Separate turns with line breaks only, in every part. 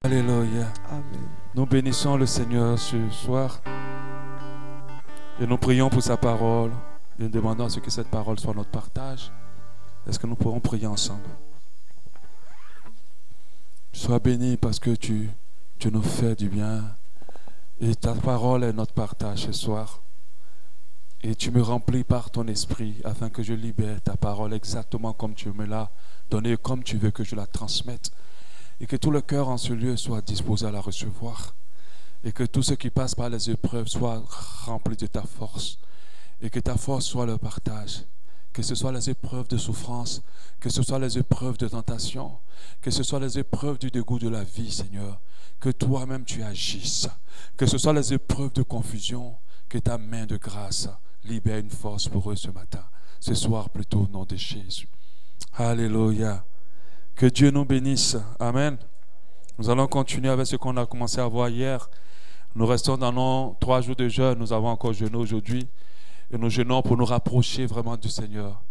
Alléluia.
Amen.
Nous bénissons le Seigneur ce soir et nous prions pour sa parole et nous demandons à ce que cette parole soit notre partage. Est-ce que nous pourrons prier ensemble? Sois béni parce que tu nous fais du bien et ta parole est notre partage ce soir. Et tu me remplis par ton esprit afin que je libère ta parole exactement comme tu me l'as donnée, comme tu veux que je la transmette. Et que tout le cœur en ce lieu soit disposé à la recevoir. Et que tous ceux qui passent par les épreuves soient remplis de ta force. Et que ta force soit leur partage. Que ce soit les épreuves de souffrance, que ce soit les épreuves de tentation, que ce soit les épreuves du dégoût de la vie, Seigneur. Que toi-même tu agisses. Que ce soit les épreuves de confusion, que ta main de grâce libère une force pour eux ce matin. Ce soir plutôt au nom de Jésus. Alléluia. Que Dieu nous bénisse. Amen. Nous allons continuer avec ce qu'on a commencé à voir hier. Nous restons dans nos 3 jours de jeûne. Nous avons encore jeûné aujourd'hui. Et nous jeûnons pour nous rapprocher vraiment du Seigneur.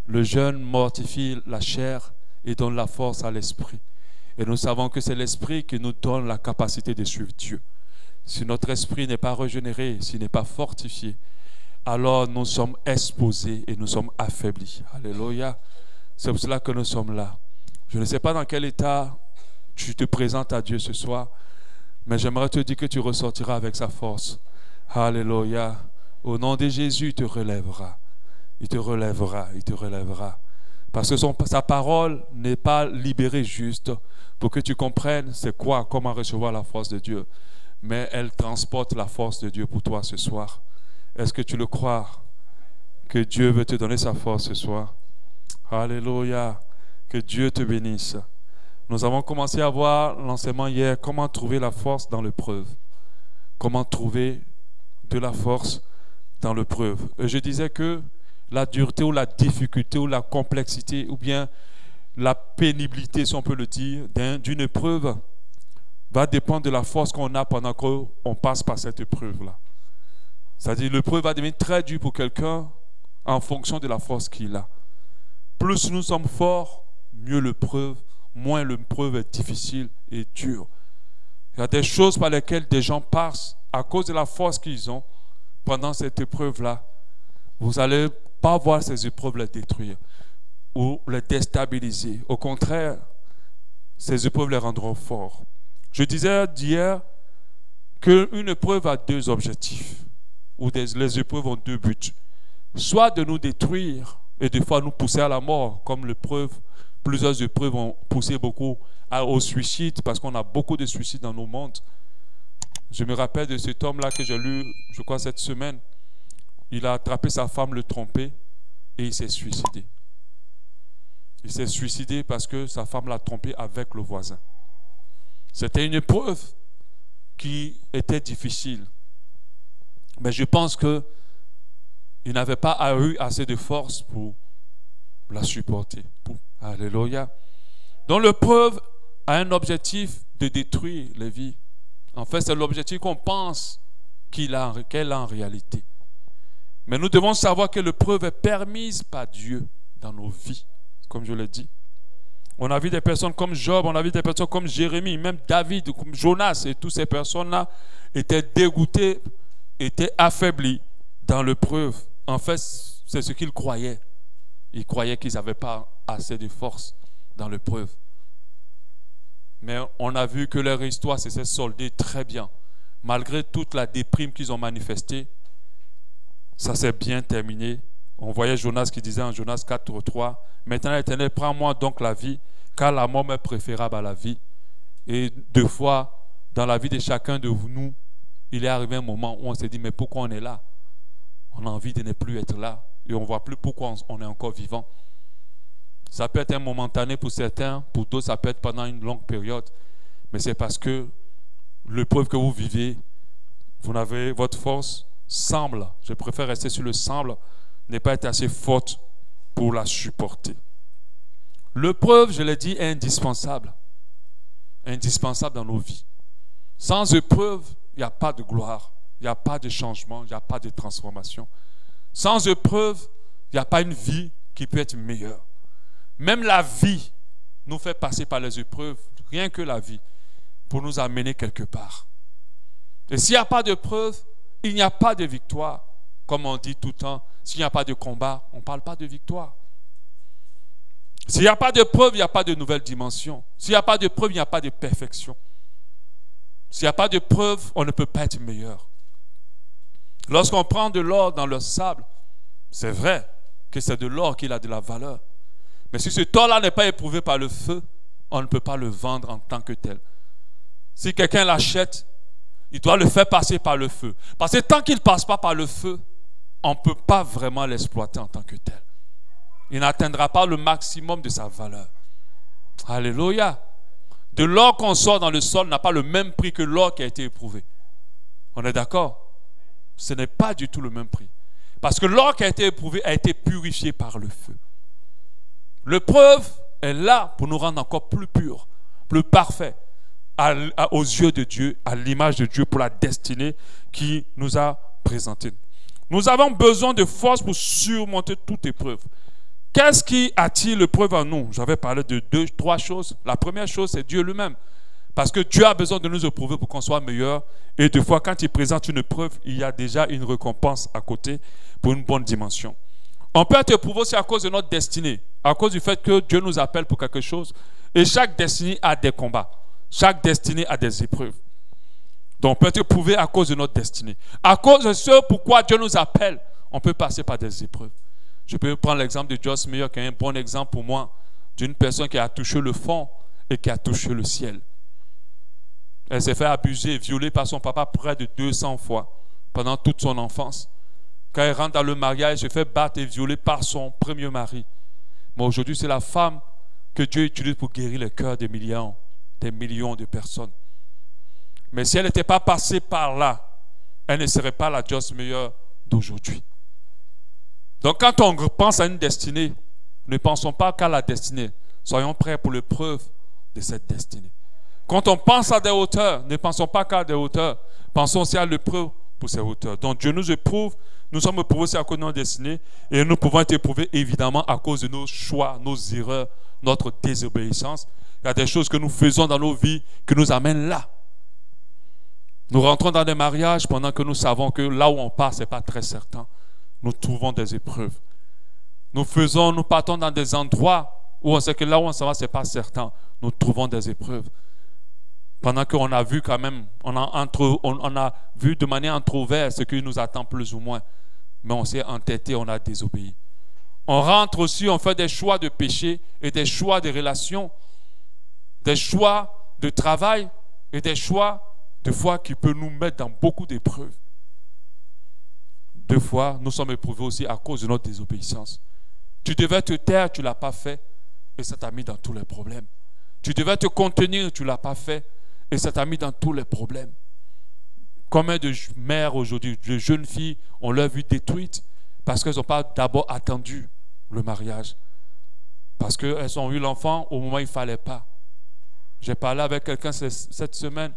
Le jeûne mortifie la chair et donne la force à l'esprit. Et nous savons que c'est l'esprit qui nous donne la capacité de suivre Dieu. Si notre esprit n'est pas régénéré, s'il n'est pas fortifié, alors nous sommes exposés et nous sommes affaiblis. Alléluia. C'est pour cela que nous sommes là. Je ne sais pas dans quel état tu te présentes à Dieu ce soir, mais j'aimerais te dire que tu ressortiras avec sa force. Alléluia. Au nom de Jésus, il te relèvera. Il te relèvera, il te relèvera. Parce que sa parole n'est pas libérée juste pour que tu comprennes c'est quoi, comment recevoir la force de Dieu. Mais elle transporte la force de Dieu pour toi ce soir. Est-ce que tu le crois que Dieu veut te donner sa force ce soir? Alléluia. Que Dieu te bénisse. Nous avons commencé à voir l'enseignement hier, comment trouver la force dans l'épreuve. Comment trouver de la force dans l'épreuve. Et je disais que la dureté ou la difficulté ou la complexité ou bien la pénibilité, si on peut le dire, d'une épreuve va dépendre de la force qu'on a pendant qu'on passe par cette épreuve-là. C'est-à-dire l'épreuve va devenir très dure pour quelqu'un en fonction de la force qu'il a. Plus nous sommes forts, mieux l'épreuve, moins l'épreuve est difficile et dure. Il y a des choses par lesquelles des gens passent à cause de la force qu'ils ont pendant cette épreuve-là. Vous n'allez pas voir ces épreuves les détruire ou les déstabiliser. Au contraire, ces épreuves les rendront forts. Je disais d'hier qu'une épreuve a 2 objectifs, ou les épreuves ont 2 buts. Soit de nous détruire et des fois nous pousser à la mort, comme l'épreuve. Plusieurs épreuves ont poussé beaucoup au suicide parce qu'on a beaucoup de suicides dans nos mondes. Je me rappelle de cet homme-là que j'ai lu, je crois, cette semaine. Il a attrapé sa femme, le trompé et il s'est suicidé. Il s'est suicidé parce que sa femme l'a trompé avec le voisin. C'était une épreuve qui était difficile. Mais je pense qu'il n'avait pas eu assez de force pour la supporter. Alléluia. Donc l'épreuve a un objectif de détruire les vies. En fait, c'est l'objectif qu'on pense qu'elle a en réalité. Mais nous devons savoir que l'épreuve est permise par Dieu dans nos vies, comme je l'ai dit. On a vu des personnes comme Job, on a vu des personnes comme Jérémie, même David, comme Jonas, et toutes ces personnes-là étaient dégoûtées, étaient affaiblies dans l'épreuve. En fait, c'est ce qu'ils croyaient. Ils croyaient qu'ils n'avaient pas assez de force dans l'épreuve. Mais on a vu que leur histoire s'est soldée très bien. Malgré toute la déprime qu'ils ont manifestée, ça s'est bien terminé. On voyait Jonas qui disait en Jonas 4:3, « Maintenant, l'Éternel, prends-moi donc la vie, car la mort m'est préférable à la vie. » Et 2 fois, dans la vie de chacun de nous, il est arrivé un moment où on s'est dit, mais pourquoi on est là? On a envie de ne plus être là. Et on ne voit plus pourquoi on est encore vivant. Ça peut être un momentané pour certains, pour d'autres, ça peut être pendant une longue période. Mais c'est parce que l'épreuve que vous vivez, votre force semble, je préfère rester sur le semble, n'est pas être assez forte pour la supporter. L'épreuve, je l'ai dit, est indispensable. Indispensable dans nos vies. Sans épreuve, il n'y a pas de gloire, il n'y a pas de changement, il n'y a pas de transformation. Sans épreuve, il n'y a pas une vie qui peut être meilleure. Même la vie nous fait passer par les épreuves, rien que la vie. pour nous amener quelque part. Et s'il n'y a pas de preuve, il n'y a pas de victoire. Comme on dit tout le temps, s'il n'y a pas de combat, on ne parle pas de victoire. S'il n'y a pas de preuve, il n'y a pas de nouvelle dimension. S'il n'y a pas de preuve, il n'y a pas de perfection. S'il n'y a pas de preuve, on ne peut pas être meilleur. Lorsqu'on prend de l'or dans le sable, c'est vrai que c'est de l'or qui a de la valeur. Mais si ce or-là n'est pas éprouvé par le feu, on ne peut pas le vendre en tant que tel. Si quelqu'un l'achète, il doit le faire passer par le feu. Parce que tant qu'il ne passe pas par le feu, on ne peut pas vraiment l'exploiter en tant que tel. Il n'atteindra pas le maximum de sa valeur. Alléluia. De l'or qu'on sort dans le sol n'a pas le même prix que l'or qui a été éprouvé. On est d'accord? Ce n'est pas du tout le même prix. Parce que l'or qui a été éprouvé a été purifié par le feu. L'épreuve est là pour nous rendre encore plus purs, plus parfaits aux yeux de Dieu, à l'image de Dieu pour la destinée qui nous a présentée. Nous avons besoin de force pour surmonter toute épreuve. Qu'est-ce qui attire l'épreuve en nous? J'avais parlé de 3 choses. La première chose, c'est Dieu lui-même. Parce que Dieu a besoin de nous éprouver pour qu'on soit meilleur. Et des fois, quand il présente une épreuve, il y a déjà une récompense à côté pour une bonne dimension. On peut être éprouvé aussi à cause de notre destinée, à cause du fait que Dieu nous appelle pour quelque chose. Et chaque destinée a des combats. Chaque destinée a des épreuves. Donc, on peut être éprouvé à cause de notre destinée. À cause de ce pourquoi Dieu nous appelle, on peut passer par des épreuves. Je peux prendre l'exemple de Joyce Meyer, qui est un bon exemple pour moi, d'une personne qui a touché le fond et qui a touché le ciel. Elle s'est fait abuser et violer par son papa près de 200 fois pendant toute son enfance. Quand elle rentre dans le mariage, elle se fait battre et violer par son premier mari. Mais aujourd'hui, c'est la femme que Dieu utilise pour guérir les cœurs des millions de personnes. Mais si elle n'était pas passée par là, elle ne serait pas la Joyce Meyer d'aujourd'hui. Donc quand on pense à une destinée, ne pensons pas qu'à la destinée. Soyons prêts pour l'épreuve de cette destinée. Quand on pense à des hauteurs, ne pensons pas qu'à des hauteurs. Pensons aussi à l'épreuve pour ces hauteurs. Donc Dieu nous éprouve, nous sommes éprouvés aussi à cause de notre destinée, et nous pouvons être éprouvés évidemment à cause de nos choix, nos erreurs, notre désobéissance. Il y a des choses que nous faisons dans nos vies qui nous amènent là. Nous rentrons dans des mariages pendant que nous savons que là où on part, ce n'est pas très certain. Nous trouvons des épreuves. Nous partons dans des endroits où on sait que là où on s'en va, ce n'est pas certain. Nous trouvons des épreuves. Pendant qu'on a vu quand même, on a vu de manière entrouverte ce qui nous attend plus ou moins. Mais on s'est entêté, on a désobéi. On rentre aussi, on fait des choix de péché et des choix de relations, des choix de travail et des choix de foi qui peuvent nous mettre dans beaucoup d'épreuves. Deux fois, nous sommes éprouvés aussi à cause de notre désobéissance. Tu devais te taire, tu ne l'as pas fait, et ça t'a mis dans tous les problèmes. Tu devais te contenir, tu ne l'as pas fait, et ça t'a mis dans tous les problèmes. Combien de mères aujourd'hui, de jeunes filles, ont leur vie détruite parce qu'elles n'ont pas d'abord attendu le mariage. Parce qu'elles ont eu l'enfant au moment où il ne fallait pas. J'ai parlé avec quelqu'un cette semaine,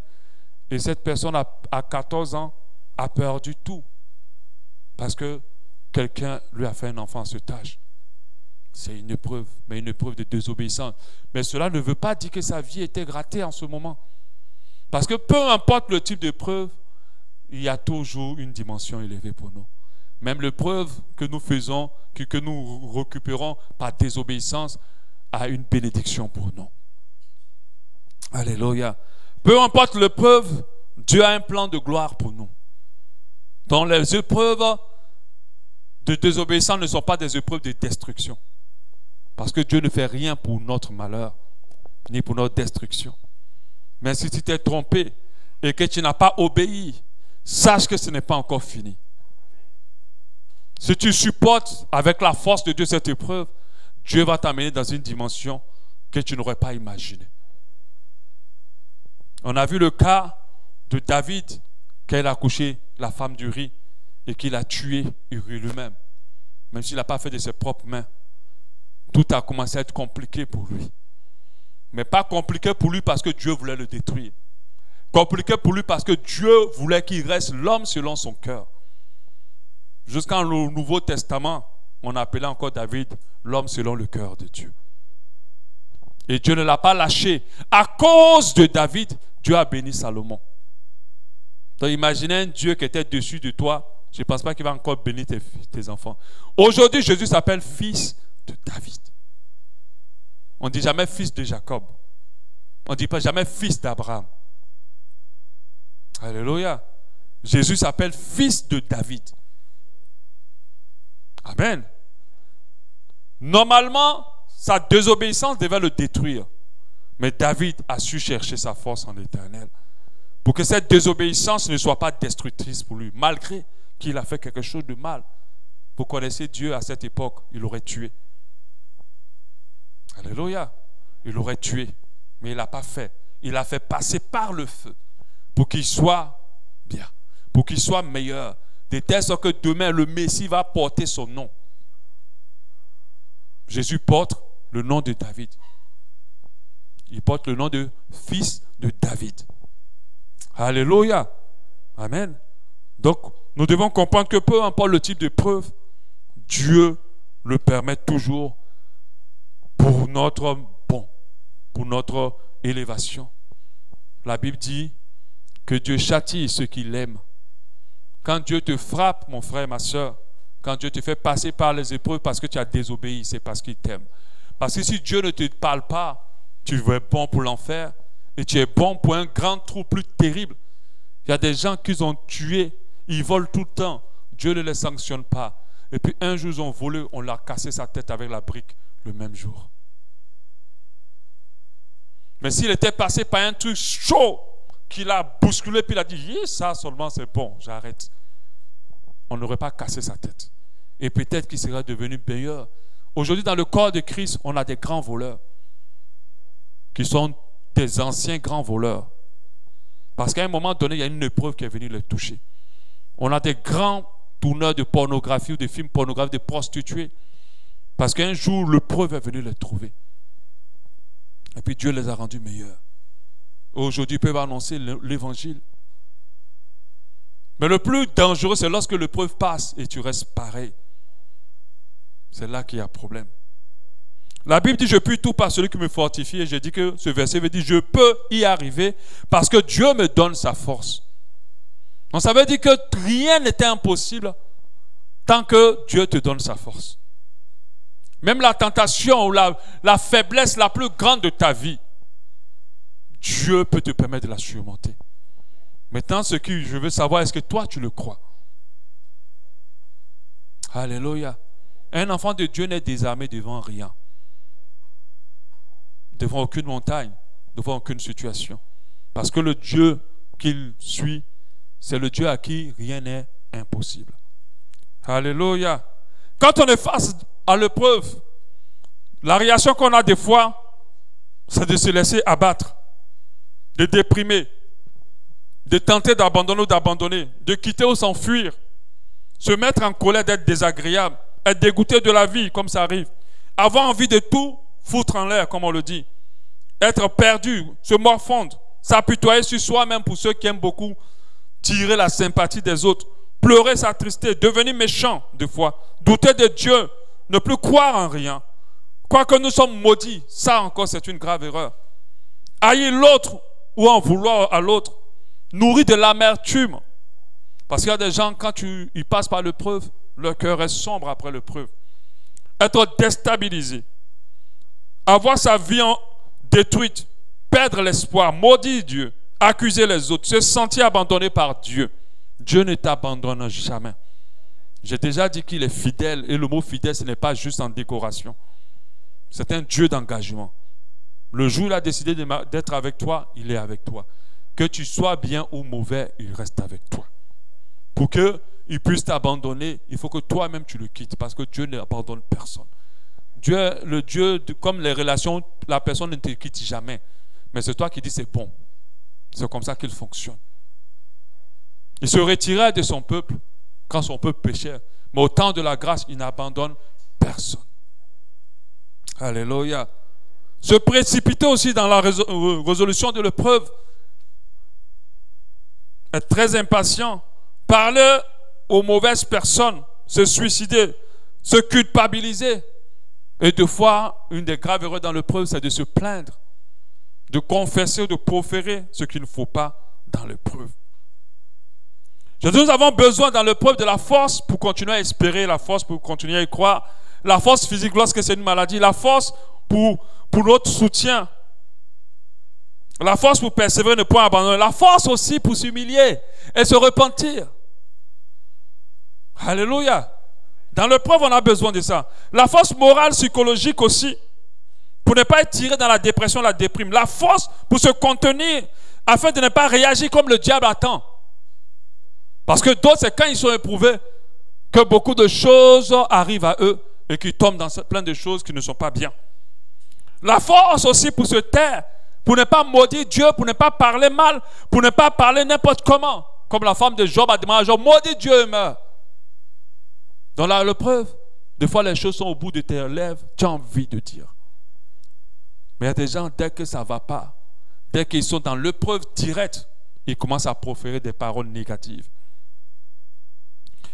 et cette personne à 14 ans a perdu tout. Parce que quelqu'un lui a fait un enfant à cet âge. C'est une épreuve, mais une épreuve de désobéissance. Mais cela ne veut pas dire que sa vie était gâtée en ce moment. Parce que peu importe le type d'épreuve, il y a toujours une dimension élevée pour nous. Même l'épreuve que nous faisons, que nous récupérons par désobéissance, a une bénédiction pour nous. Alléluia. Peu importe l'épreuve, Dieu a un plan de gloire pour nous. Donc les épreuves de désobéissance ne sont pas des épreuves de destruction. Parce que Dieu ne fait rien pour notre malheur, ni pour notre destruction. Mais si tu t'es trompé et que tu n'as pas obéi, sache que ce n'est pas encore fini. Si tu supportes avec la force de Dieu cette épreuve, Dieu va t'amener dans une dimension que tu n'aurais pas imaginée. On a vu le cas de David, quand il a couché la femme d'Uri et qu'il a tué Uri lui-même. Même s'il n'a pas fait de ses propres mains. Tout a commencé à être compliqué pour lui. Mais pas compliqué pour lui parce que Dieu voulait le détruire. Compliqué pour lui parce que Dieu voulait qu'il reste l'homme selon son cœur. Jusqu'en le Nouveau Testament, on appelait encore David l'homme selon le cœur de Dieu. Et Dieu ne l'a pas lâché. À cause de David, Dieu a béni Salomon. Donc imaginez un Dieu qui était dessus de toi. Je ne pense pas qu'il va encore bénir tes enfants. Aujourd'hui, Jésus s'appelle fils de David. On ne dit jamais fils de Jacob. On ne dit pas jamais fils d'Abraham. Alléluia. Jésus s'appelle fils de David. Amen. Normalement, sa désobéissance devait le détruire. Mais David a su chercher sa force en l'Éternel. Pour que cette désobéissance ne soit pas destructrice pour lui. Malgré qu'il a fait quelque chose de mal. Vous connaissez Dieu à cette époque, il l'aurait tué. Alléluia. Il l'aurait tué. Mais il n'a pas fait. Il a fait passer par le feu. Pour qu'il soit bien. Pour qu'il soit meilleur. De telle sorte que demain, le Messie va porter son nom. Jésus porte le nom de David. Il porte le nom de fils de David. Alléluia. Amen. Donc, nous devons comprendre que peu importe le type de preuve, Dieu le permet toujours pour notre bon, pour notre élévation. La Bible dit que Dieu châtie ceux qui l'aiment. Quand Dieu te frappe, mon frère, ma soeur, quand Dieu te fait passer par les épreuves parce que tu as désobéi, c'est parce qu'il t'aime. Parce que si Dieu ne te parle pas, tu es bon pour l'enfer et tu es bon pour un grand trou plus terrible. Il y a des gens qu'ils ont tués, ils volent tout le temps. Dieu ne les sanctionne pas. Et puis un jour, ils ont volé, on leur a cassé sa tête avec la brique le même jour. Mais s'il était passé par un truc chaud, qu'il a bousculé, puis il a dit, ça seulement c'est bon, j'arrête. On n'aurait pas cassé sa tête. Et peut-être qu'il serait devenu meilleur. Aujourd'hui, dans le corps de Christ, on a des grands voleurs qui sont des anciens grands voleurs. Parce qu'à un moment donné, il y a une épreuve qui est venue les toucher. On a des grands tourneurs de pornographie ou de films pornographiques, de prostituées. Parce qu'un jour, l'épreuve est venue les trouver. Et puis Dieu les a rendus meilleurs. Aujourd'hui, ils peuvent annoncer l'évangile. Mais le plus dangereux, c'est lorsque l'épreuve passe et tu restes pareil. C'est là qu'il y a problème. La Bible dit, je puis tout par celui qui me fortifie. Et j'ai dit que ce verset veut dire, je peux y arriver parce que Dieu me donne sa force. Donc ça veut dire que rien n'était impossible tant que Dieu te donne sa force. Même la tentation ou la faiblesse la plus grande de ta vie, Dieu peut te permettre de la surmonter. Maintenant, ce que je veux savoir, est-ce que toi, tu le crois? Alléluia. Un enfant de Dieu n'est désarmé devant rien. Devant aucune montagne, devant aucune situation. Parce que le Dieu qu'il suit, c'est le Dieu à qui rien n'est impossible. Alléluia. Quand on est face à l'épreuve, la réaction qu'on a des fois, c'est de se laisser abattre, de déprimer, de tenter d'abandonner ou d'abandonner, de quitter ou s'enfuir, se mettre en colère, d'être désagréable, être dégoûté de la vie, comme ça arrive, avoir envie de tout foutre en l'air, comme on le dit, être perdu, se morfondre, s'apitoyer sur soi-même pour ceux qui aiment beaucoup, tirer la sympathie des autres, pleurer, s'attrister, devenir méchant des fois, douter de Dieu, ne plus croire en rien, croire que nous sommes maudits, ça encore c'est une grave erreur. Haïr l'autre ou en vouloir à l'autre, nourrir de l'amertume, parce qu'il y a des gens quand ils passent par l'épreuve, leur cœur est sombre après l'épreuve. Être déstabilisé, avoir sa vie détruite, perdre l'espoir, maudire Dieu, accuser les autres, se sentir abandonné par Dieu. Dieu ne t'abandonne jamais. J'ai déjà dit qu'il est fidèle, et le mot fidèle, ce n'est pas juste en décoration. C'est un Dieu d'engagement. Le jour où il a décidé d'être avec toi, il est avec toi. Que tu sois bien ou mauvais, il reste avec toi. Pour qu'il puisse t'abandonner, il faut que toi-même tu le quittes, parce que Dieu n'abandonne personne. Dieu, le Dieu, comme les relations, la personne ne te quitte jamais. Mais c'est toi qui dis c'est bon. C'est comme ça qu'il fonctionne. Il se retirait de son peuple quand son peuple péchait. Mais au temps de la grâce, il n'abandonne personne. Alléluia. Se précipiter aussi dans la résolution de l'épreuve. Être très impatient. Parler aux mauvaises personnes. Se suicider. Se culpabiliser. Et deux fois, une des graves erreurs dans l'épreuve, c'est de se plaindre, de confesser, de proférer ce qu'il ne faut pas dans l'épreuve. Nous avons besoin dans l'épreuve de la force pour continuer à espérer, la force pour continuer à y croire, la force physique lorsque c'est une maladie, la force pour notre soutien, la force pour persévérer, ne point abandonner, la force aussi pour s'humilier et se repentir. Alléluia. Dans l'épreuve, on a besoin de ça. La force morale, psychologique aussi, pour ne pas être tiré dans la dépression, la déprime. La force pour se contenir, afin de ne pas réagir comme le diable attend. Parce que d'autres, c'est quand ils sont éprouvés que beaucoup de choses arrivent à eux et qu'ils tombent dans plein de choses qui ne sont pas bien. La force aussi pour se taire, pour ne pas maudire Dieu, pour ne pas parler mal, pour ne pas parler n'importe comment. Comme la femme de Job a demandé à Job, maudit Dieu et meurt. Dans l'épreuve, des fois les choses sont au bout de tes lèvres, tu as envie de dire. Mais il y a des gens, dès que ça ne va pas, dès qu'ils sont dans l'épreuve directe, ils commencent à proférer des paroles négatives.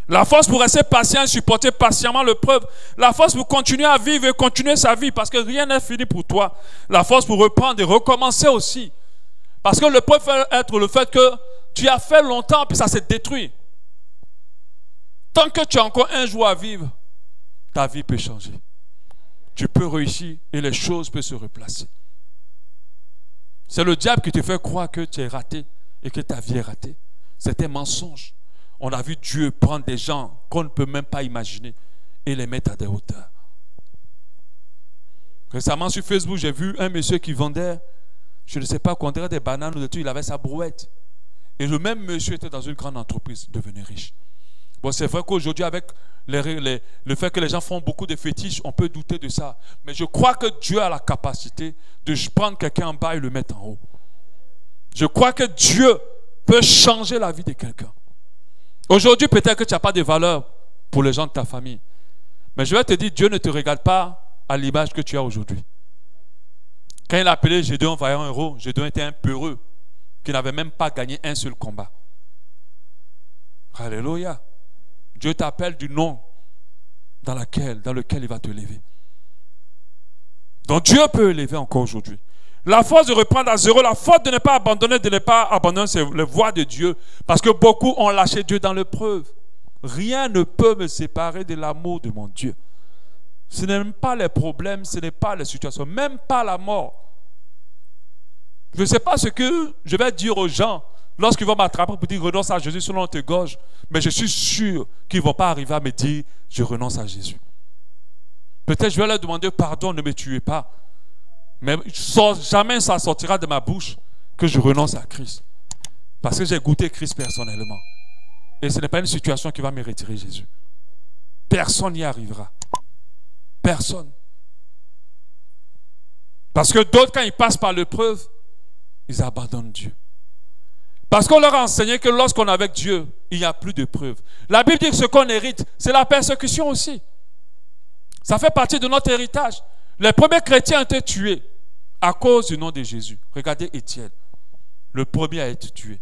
La force pour rester patient, supporter patiemment l'épreuve. La force pour continuer à vivre et continuer sa vie, parce que rien n'est fini pour toi. La force pour reprendre et recommencer aussi. Parce que l'épreuve peut être le fait que tu as fait longtemps, puis ça s'est détruit. Tant que tu as encore un jour à vivre, ta vie peut changer. Tu peux réussir et les choses peuvent se replacer. C'est le diable qui te fait croire que tu es raté et que ta vie est ratée. C'est un mensonge. On a vu Dieu prendre des gens qu'on ne peut même pas imaginer et les mettre à des hauteurs. Récemment sur Facebook, j'ai vu un monsieur qui vendait, je ne sais pas, qu'on dirait des bananes ou des trucs, il avait sa brouette. Et le même monsieur était dans une grande entreprise, devenu riche. Bon, c'est vrai qu'aujourd'hui, avec le fait que les gens font beaucoup de fétiches, on peut douter de ça. Mais je crois que Dieu a la capacité de prendre quelqu'un en bas et le mettre en haut. Je crois que Dieu peut changer la vie de quelqu'un. Aujourd'hui, peut-être que tu n'as pas de valeur pour les gens de ta famille. Mais je vais te dire, Dieu ne te regarde pas à l'image que tu as aujourd'hui. Quand il a appelé Gédéon vaillant héros, Gédéon était un peureux qui n'avait même pas gagné un seul combat. Alléluia. Dieu t'appelle du nom dans lequel il va te lever. Donc Dieu peut élever encore aujourd'hui. La force de reprendre à zéro, la force de ne pas abandonner, c'est la voie de Dieu. Parce que beaucoup ont lâché Dieu dans l'épreuve. Rien ne peut me séparer de l'amour de mon Dieu. Ce n'est même pas les problèmes, ce n'est pas les situations, même pas la mort. Je ne sais pas ce que je vais dire aux gens lorsqu'ils vont m'attraper pour dire renonce à Jésus selon tes gorges, mais je suis sûr qu'ils ne vont pas arriver à me dire je renonce à Jésus. Peut-être je vais leur demander pardon, ne me tuez pas. Mais jamais ça sortira de ma bouche que je renonce à Christ. Parce que j'ai goûté Christ personnellement. Et ce n'est pas une situation qui va me retirer Jésus. Personne n'y arrivera. Personne. Parce que d'autres, quand ils passent par l'épreuve, ils abandonnent Dieu. Parce qu'on leur a enseigné que lorsqu'on est avec Dieu, il n'y a plus de preuves. La Bible dit que ce qu'on hérite, c'est la persécution aussi. Ça fait partie de notre héritage. Les premiers chrétiens ont été tués à cause du nom de Jésus. Regardez Étienne, le premier a été tué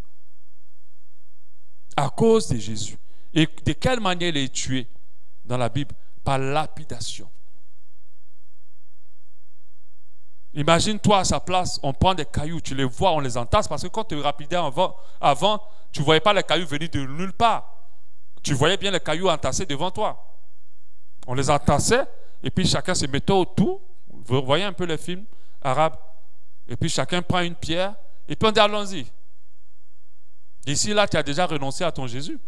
à cause de Jésus. Et de quelle manière il est tué dans la Bible? Par lapidation. Imagine-toi à sa place, on prend des cailloux, tu les vois, on les entasse, parce que quand tu lapidais avant, tu ne voyais pas les cailloux venir de nulle part. Tu voyais bien les cailloux entassés devant toi. On les entassait, et puis chacun se mettait autour. Vous voyez un peu les films arabes. Et puis chacun prend une pierre, et puis on dit allons-y. D'ici là, tu as déjà renoncé à ton Jésus.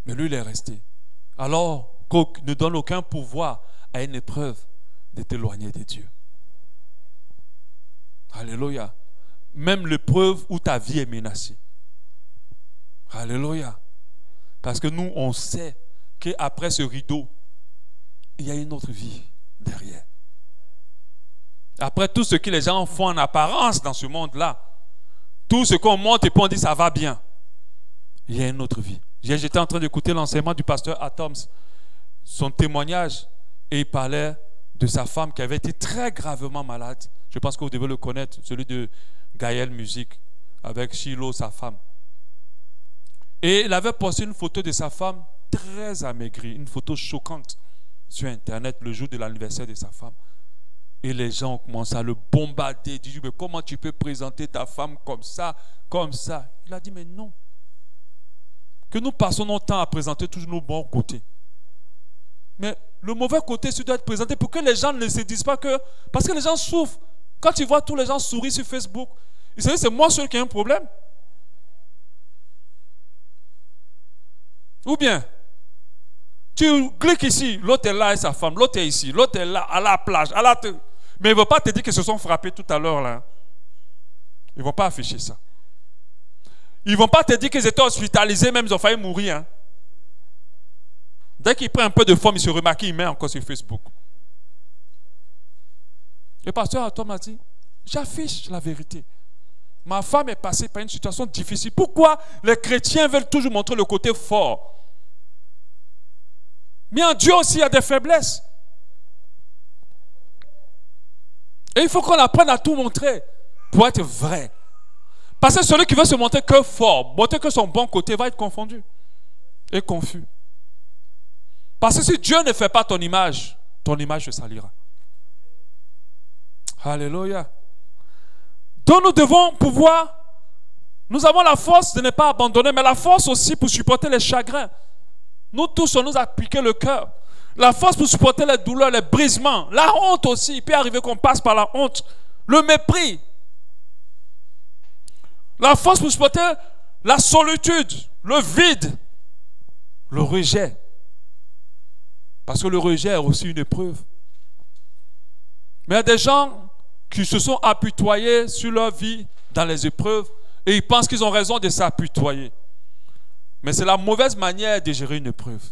Mais lui, il est resté. Alors, qu'on ne donne aucun pouvoir à une épreuve de t'éloigner de Dieu. Alléluia. Même l'épreuve où ta vie est menacée. Alléluia. Parce que nous, on sait qu'après ce rideau, il y a une autre vie derrière. Après tout ce que les gens font en apparence dans ce monde-là, tout ce qu'on monte et puis on dit ça va bien, il y a une autre vie. J'étais en train d'écouter l'enseignement du pasteur Atoms, son témoignage, et il parlait de sa femme qui avait été très gravement malade. Je pense que vous devez le connaître, celui de Gaël Musique, avec Shiloh, sa femme. Et il avait posté une photo de sa femme très amaigrie, une photo choquante. sur Internet le jour de l'anniversaire de sa femme. Et les gens ont commencé à le bombarder. Ils disent, mais comment tu peux présenter ta femme comme ça, comme ça? Il a dit, mais non. Que nous passons notre temps à présenter toujours nos bons côtés. Mais le mauvais côté, ça doit être présenté pour que les gens ne se disent pas que... Parce que les gens souffrent. Quand tu vois tous les gens sourire sur Facebook, ils se disent, c'est moi seul qui ai un problème. Ou bien, tu cliques ici, l'autre est là avec sa femme, l'autre est ici, l'autre est là, à la plage, mais ils ne vont pas te dire qu'ils se sont frappés tout à l'heure là. Ils ne vont pas afficher ça. Ils ne vont pas te dire qu'ils étaient hospitalisés, même ils ont failli mourir. Hein. Dès qu'il prend un peu de forme, il se remarque, il met encore sur Facebook. Le pasteur Antoine m'a dit, j'affiche la vérité. Ma femme est passée par une situation difficile. Pourquoi les chrétiens veulent toujours montrer le côté fort? Mais en Dieu aussi, il y a des faiblesses. Et il faut qu'on apprenne à tout montrer pour être vrai. Parce que celui qui veut se montrer que fort, montrer que son bon côté, va être confondu et confus. Parce que si Dieu ne fait pas ton image se salira. Alléluia. Donc nous devons pouvoir, nous avons la force de ne pas abandonner, mais la force aussi pour supporter les chagrins. Nous tous, on nous a piqué le cœur. La force pour supporter les douleurs, les brisements, la honte aussi. Il peut arriver qu'on passe par la honte, le mépris. La force pour supporter la solitude, le vide, le rejet. Parce que le rejet est aussi une épreuve. Mais il y a des gens qui se sont apitoyés sur leur vie dans les épreuves et ils pensent qu'ils ont raison de s'apitoyer. Mais c'est la mauvaise manière de gérer une épreuve.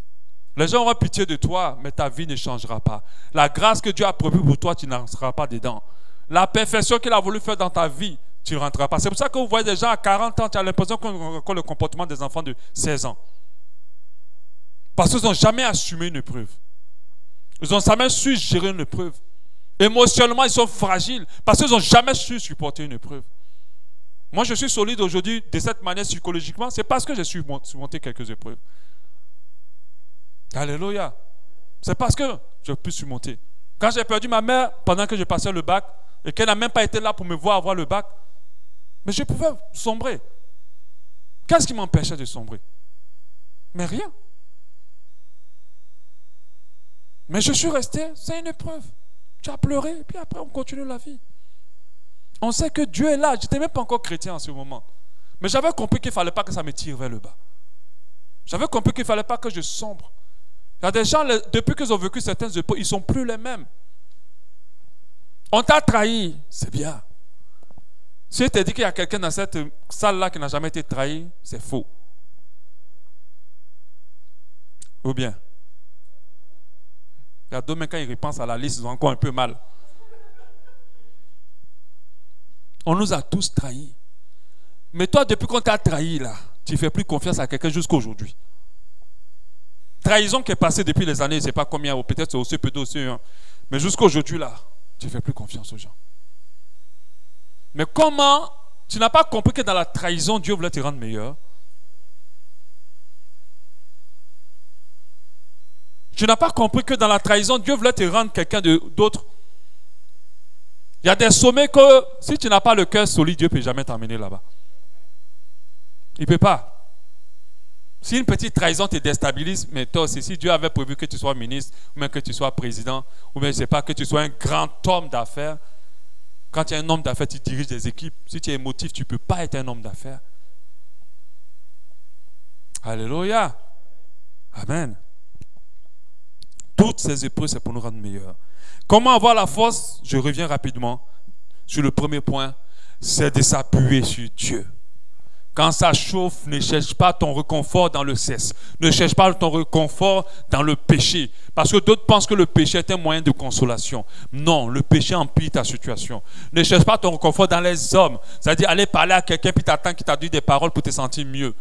Les gens auront pitié de toi, mais ta vie ne changera pas. La grâce que Dieu a prévue pour toi, tu n'en seras pas dedans. La perfection qu'il a voulu faire dans ta vie, tu ne rentreras pas. C'est pour ça que vous voyez des gens à 40 ans, tu as l'impression qu'on a encore le comportement des enfants de 16 ans. Parce qu'ils n'ont jamais assumé une épreuve. Ils n'ont jamais su gérer une épreuve. Émotionnellement, ils sont fragiles parce qu'ils n'ont jamais su supporter une épreuve. Moi, je suis solide aujourd'hui de cette manière psychologiquement. C'est parce que j'ai su surmonter quelques épreuves. Alléluia. C'est parce que j'ai pu surmonter. Quand j'ai perdu ma mère pendant que je passais le bac et qu'elle n'a même pas été là pour me voir avoir le bac, mais je pouvais sombrer. Qu'est-ce qui m'empêchait de sombrer? Mais rien. Mais je suis resté, c'est une épreuve. Tu as pleuré, et puis après on continue la vie. On sait que Dieu est là. Je n'étais même pas encore chrétien en ce moment. Mais j'avais compris qu'il ne fallait pas que ça me tire vers le bas. J'avais compris qu'il ne fallait pas que je sombre. Il y a des gens, depuis qu'ils ont vécu certaines épreuves, ils ne sont plus les mêmes. On t'a trahi, c'est bien. Si je t'ai dit qu'il y a quelqu'un dans cette salle-là qui n'a jamais été trahi, c'est faux. Ou bien? Il y a demain, quand ils repensent à la liste, ils ont encore un peu mal. On nous a tous trahis. Mais toi, depuis qu'on t'a trahi, là, tu ne fais plus confiance à quelqu'un jusqu'à aujourd'hui. Trahison qui est passée depuis les années, je ne sais pas combien, ou peut-être c'est aussi peu d'aussi, hein. Mais jusqu'à aujourd'hui, là, tu ne fais plus confiance aux gens. Mais comment, tu n'as pas compris que dans la trahison, Dieu voulait te rendre meilleur? Tu n'as pas compris que dans la trahison, Dieu voulait te rendre quelqu'un d'autre. Il y a des sommets que, si tu n'as pas le cœur solide, Dieu ne peut jamais t'emmener là-bas. Il ne peut pas. Si une petite trahison te déstabilise, mais toi aussi, si Dieu avait prévu que tu sois ministre, ou même que tu sois président, ou même, je ne sais pas, que tu sois un grand homme d'affaires, quand tu es un homme d'affaires, tu diriges des équipes. Si tu es émotif, tu ne peux pas être un homme d'affaires. Alléluia. Amen. Toutes ces épreuves, c'est pour nous rendre meilleurs. Comment avoir la force? Je reviens rapidement sur le premier point, c'est de s'appuyer sur Dieu. Quand ça chauffe, ne cherche pas ton réconfort dans le cesse. Ne cherche pas ton réconfort dans le péché. Parce que d'autres pensent que le péché est un moyen de consolation. Non, le péché empire ta situation. Ne cherche pas ton réconfort dans les hommes. C'est-à-dire aller parler à quelqu'un puis t'attends qu'il t'a dit des paroles pour te sentir mieux.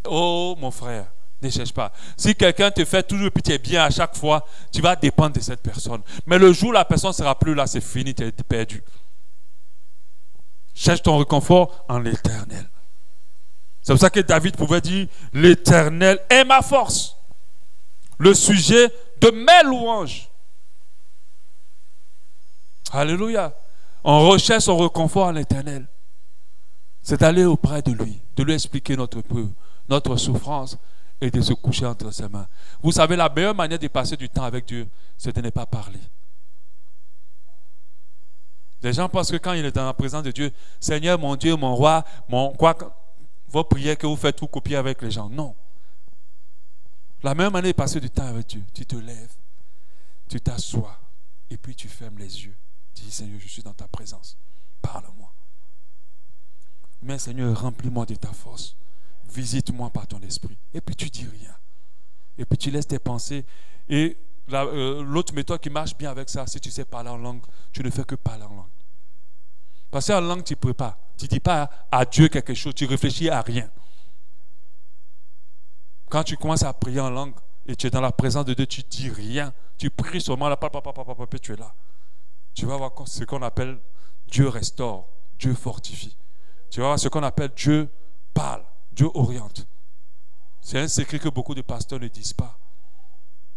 Oh mon frère, ne cherche pas. Si quelqu'un te fait toujours puis tu es bien à chaque fois, tu vas dépendre de cette personne. Mais le jour où la personne ne sera plus là, c'est fini, tu es perdu. Cherche ton réconfort en l'Éternel. C'est pour ça que David pouvait dire, l'Éternel est ma force. Le sujet de mes louanges. Alléluia. On recherche son réconfort en l'Éternel. C'est d'aller auprès de lui, de lui expliquer notre peu, notre souffrance et de se coucher entre ses mains. Vous savez, la meilleure manière de passer du temps avec Dieu, c'est de ne pas parler. Les gens pensent que quand il est dans la présence de Dieu, Seigneur, mon Dieu, mon roi, vos prières que vous faites, vous copiez avec les gens. Non. La meilleure manière de passer du temps avec Dieu, tu te lèves, tu t'assois et puis tu fermes les yeux. Tu dis, Seigneur, je suis dans ta présence. Parle-moi. Mais Seigneur, remplis-moi de ta force. Visite-moi par ton esprit. Et puis tu dis rien. Et puis tu laisses tes pensées. Et l'autre méthode qui marche bien avec ça, si tu sais parler en langue, tu ne fais que parler en langue. Parce qu'en langue, tu ne prépares. Tu ne dis pas à Dieu quelque chose, tu réfléchis à rien. Quand tu commences à prier en langue et tu es dans la présence de Dieu, tu ne dis rien. Tu pries seulement, là, puis tu es là. Tu vas voir ce qu'on appelle Dieu restaure, Dieu fortifie. Tu vas voir ce qu'on appelle Dieu parle, Dieu oriente. C'est un secret que beaucoup de pasteurs ne disent pas.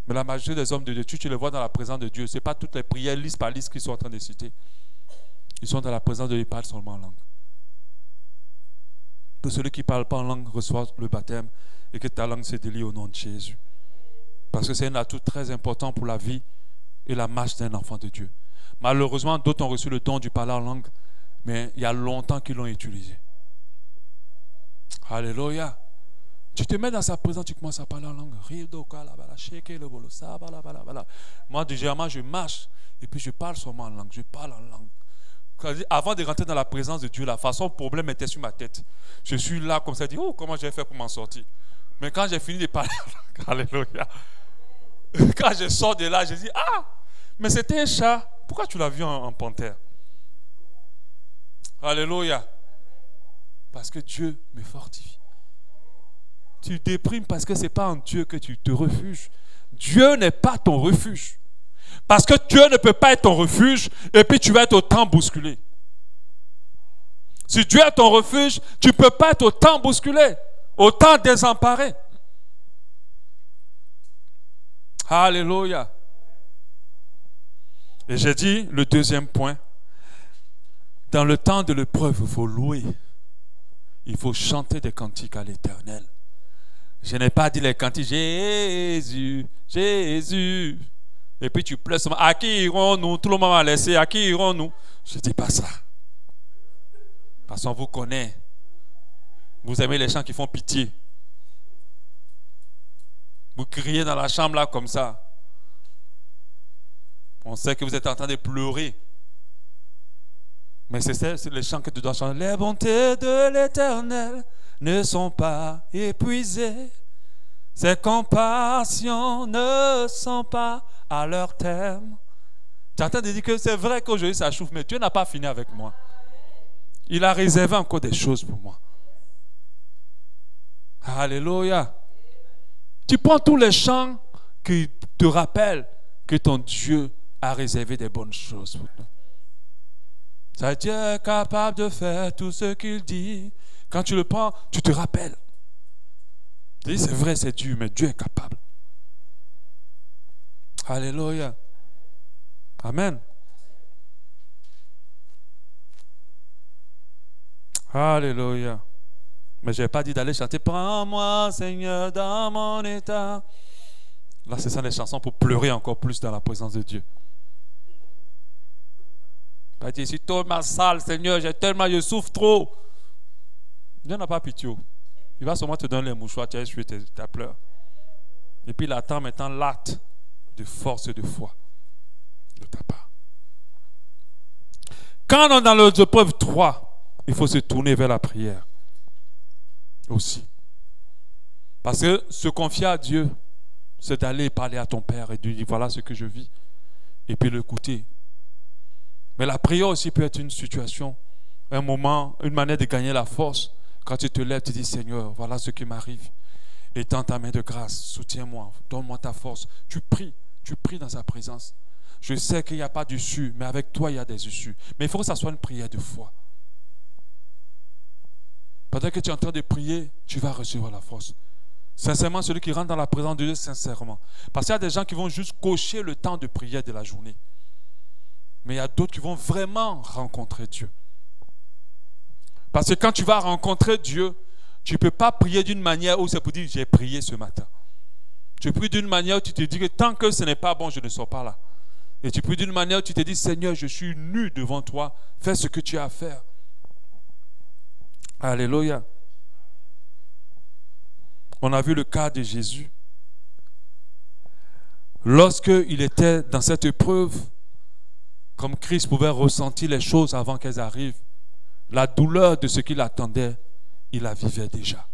Mais la majorité des hommes de Dieu, tu les vois dans la présence de Dieu. Ce n'est pas toutes les prières liste par liste qu'ils sont en train de citer. Ils sont dans la présence de Dieu, ils parlent seulement en langue. Que celui qui ne parle pas en langue reçoit le baptême et que ta langue se délie au nom de Jésus. Parce que c'est un atout très important pour la vie et la marche d'un enfant de Dieu. Malheureusement, d'autres ont reçu le don du parler en langue, mais il y a longtemps qu'ils l'ont utilisé. Alléluia. Tu te mets dans sa présence, tu commences à parler en langue. Moi, généralement, je marche et puis je parle seulement en langue. Je parle en langue. Avant de rentrer dans la présence de Dieu, la façon, le problème était sur ma tête. Je suis là comme ça, je dis, oh, comment j'ai fait pour m'en sortir? Mais quand j'ai fini de parler en langue, alléluia. Quand je sors de là, je dis, ah, mais c'était un chat. Pourquoi tu l'as vu en panthère? Alléluia. Parce que Dieu me fortifie. Tu déprimes parce que ce n'est pas en Dieu que tu te refuges. Dieu n'est pas ton refuge. Parce que Dieu ne peut pas être ton refuge et puis tu vas être autant bousculé. Si Dieu est ton refuge, tu ne peux pas être autant bousculé, autant désemparé. Alléluia. Et j'ai dit le deuxième point. Dans le temps de l'épreuve, il faut louer. Il faut chanter des cantiques à l'Éternel. Je n'ai pas dit les cantiques Jésus, Jésus. Et puis tu pleures seulement. À qui irons-nous? Tout le monde m'a laissé. À qui irons-nous? Je ne dis pas ça. Parce qu'on vous connaît. Vous aimez les chants qui font pitié. Vous criez dans la chambre là comme ça. On sait que vous êtes en train de pleurer. Mais c'est les chants que tu dois chanter. Les bontés de l'Éternel ne sont pas épuisées. Ses compassions ne sont pas à leur terme. Tu es en train de dire que c'est vrai qu'aujourd'hui ça chauffe, mais Dieu n'a pas fini avec moi. Il a réservé encore des choses pour moi. Alléluia. Tu prends tous les chants qui te rappellent que ton Dieu a réservé des bonnes choses pour toi. C'est Dieu est capable de faire tout ce qu'il dit. Quand tu le prends, tu te rappelles. Tu dis, c'est vrai, c'est Dieu, mais Dieu est capable. Alléluia. Amen. Alléluia. Mais je n'ai pas dit d'aller chanter. Prends-moi, Seigneur, dans mon état. Là, ce sont des chansons pour pleurer encore plus dans la présence de Dieu. Pas dire, je suis tellement sale, Seigneur, je souffre trop. Dieu n'a pas pitié. Il va seulement te donner les mouchoirs, tu as essuyé ta pleurs. Et puis il attend maintenant l'acte de force et de foi de ta part. Quand on est dans l'épreuve 3, il faut se tourner vers la prière aussi. Parce que se confier à Dieu, c'est d'aller parler à ton Père et de lui dire voilà ce que je vis. Et puis l'écouter. Mais la prière aussi peut être une situation, un moment, une manière de gagner la force. Quand tu te lèves, tu dis Seigneur, voilà ce qui m'arrive. Étends ta main de grâce, soutiens-moi, donne-moi ta force. Tu pries dans sa présence. Je sais qu'il n'y a pas d'issue, mais avec toi, il y a des issues. Mais il faut que ça soit une prière de foi. Pendant que tu es en train de prier, tu vas recevoir la force. Sincèrement, celui qui rentre dans la présence de Dieu, sincèrement. Parce qu'il y a des gens qui vont juste cocher le temps de prière de la journée. Mais il y a d'autres qui vont vraiment rencontrer Dieu. Parce que quand tu vas rencontrer Dieu, tu ne peux pas prier d'une manière où c'est pour dire j'ai prié ce matin. Tu pries d'une manière où tu te dis que tant que ce n'est pas bon, je ne sors pas là. Et tu pries d'une manière où tu te dis Seigneur, je suis nu devant toi, fais ce que tu as à faire. Alléluia. On a vu le cas de Jésus. Lorsqu'il était dans cette épreuve, comme Christ pouvait ressentir les choses avant qu'elles arrivent, la douleur de ce qu'il attendait, il la vivait déjà.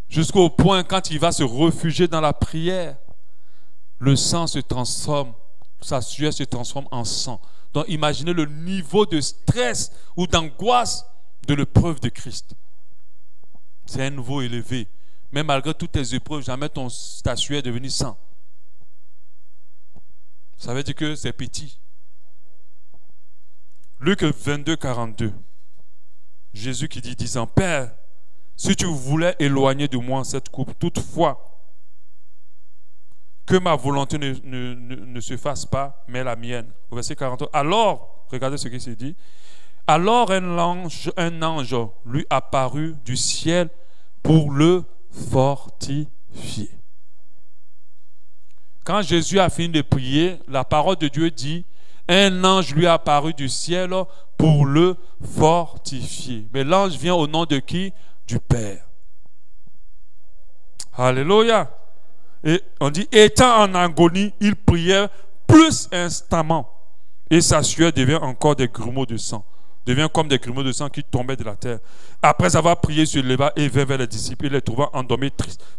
Jusqu'au point, quand il va se réfugier dans la prière, le sang se transforme, sa sueur se transforme en sang. Donc imaginez le niveau de stress ou d'angoisse de l'épreuve de Christ. C'est un niveau élevé. Mais malgré toutes tes épreuves, jamais ta sueur est devenue sang. Ça veut dire que c'est petit. Luc 22, 42. Jésus qui dit, disant, Père, si tu voulais éloigner de moi cette coupe, toutefois, que ma volonté ne se fasse pas, mais la mienne. Au verset 43. Alors, regardez ce qu'il s'est dit. Alors un ange lui apparut du ciel pour le fortifier. Quand Jésus a fini de prier, la parole de Dieu dit, un ange lui apparut du ciel pour le fortifier. Mais l'ange vient au nom de qui? Du Père. Alléluia. Et on dit, étant en agonie, il priait plus instamment. Et sa sueur devient encore des grumeaux de sang. Devient comme des grumeaux de sang qui tombaient de la terre. Après avoir prié, il se leva et vint vers les disciples. Il les trouva endormis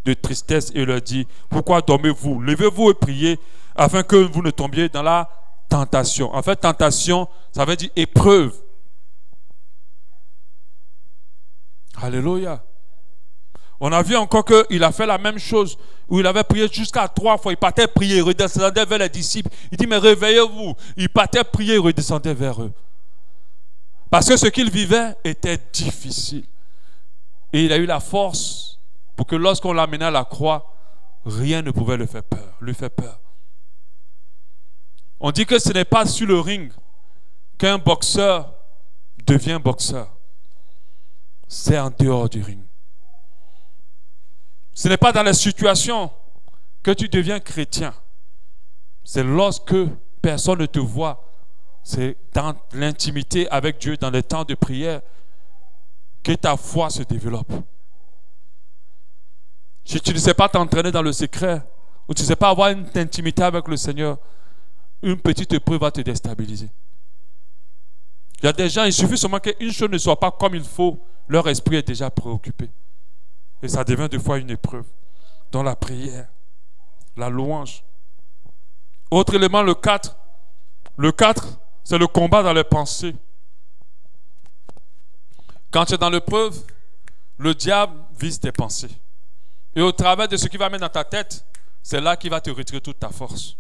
de tristesse et leur dit, pourquoi dormez-vous? Levez-vous et priez afin que vous ne tombiez dans la tentation. En fait, tentation, ça veut dire épreuve. Alléluia. On a vu encore qu'il a fait la même chose, où il avait prié jusqu'à 3 fois. Il partait prier, il redescendait vers les disciples. Il dit, mais réveillez-vous. Il partait prier, il redescendait vers eux. Parce que ce qu'il vivait était difficile. Et il a eu la force pour que lorsqu'on l'amenait à la croix, rien ne pouvait lui faire peur. On dit que ce n'est pas sur le ring qu'un boxeur devient boxeur. C'est en dehors du ring. Ce n'est pas dans les situations que tu deviens chrétien. C'est lorsque personne ne te voit. C'est dans l'intimité avec Dieu, dans les temps de prière, que ta foi se développe. Si tu ne sais pas t'entraîner dans le secret, ou tu ne sais pas avoir une intimité avec le Seigneur, une petite épreuve va te déstabiliser. Il y a des gens, il suffit seulement qu'une chose ne soit pas comme il faut, leur esprit est déjà préoccupé. Et ça devient des fois une épreuve. Dans la prière, la louange. Autre élément, le 4. Le 4, c'est le combat dans les pensées. Quand tu es dans l'épreuve, le diable vise tes pensées. Et au travers de ce qu'il va mettre dans ta tête, c'est là qu'il va te retirer toute ta force.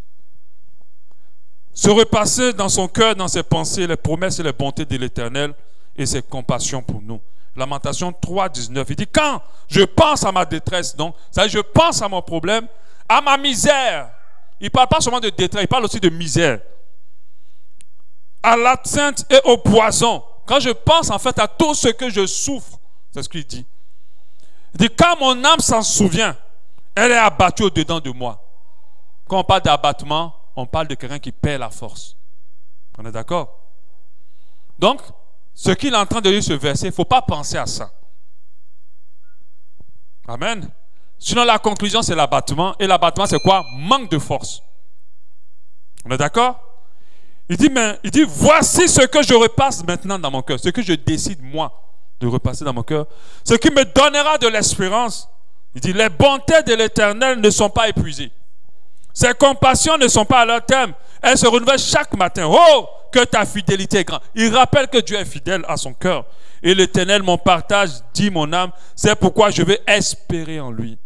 Se repasser dans son cœur, dans ses pensées, les promesses et les bontés de l'Éternel et ses compassions pour nous. Lamentation 3, 19. Il dit, quand je pense à ma détresse, donc, c'est-à-dire je pense à mon problème, à ma misère. Il ne parle pas seulement de détresse, il parle aussi de misère. À l'absinthe et au poison. Quand je pense en fait à tout ce que je souffre, c'est ce qu'il dit. Il dit, quand mon âme s'en souvient, elle est abattue au-dedans de moi. Quand on parle d'abattement, on parle de quelqu'un qui perd la force. On est d'accord? Donc, ce qu'il est en train de dire ce verset, il ne faut pas penser à ça. Amen. Sinon, la conclusion, c'est l'abattement. Et l'abattement, c'est quoi? Manque de force. On est d'accord? Il dit, voici ce que je repasse maintenant dans mon cœur. Ce que je décide, moi, de repasser dans mon cœur. Ce qui me donnera de l'espérance. Il dit, les bontés de l'Éternel ne sont pas épuisées. Ses compassions ne sont pas à leur terme. Elles se renouvellent chaque matin. Oh, que ta fidélité est grande. Il rappelle que Dieu est fidèle à son cœur. Et l'Éternel, mon partage, dit mon âme, c'est pourquoi je vais espérer en lui.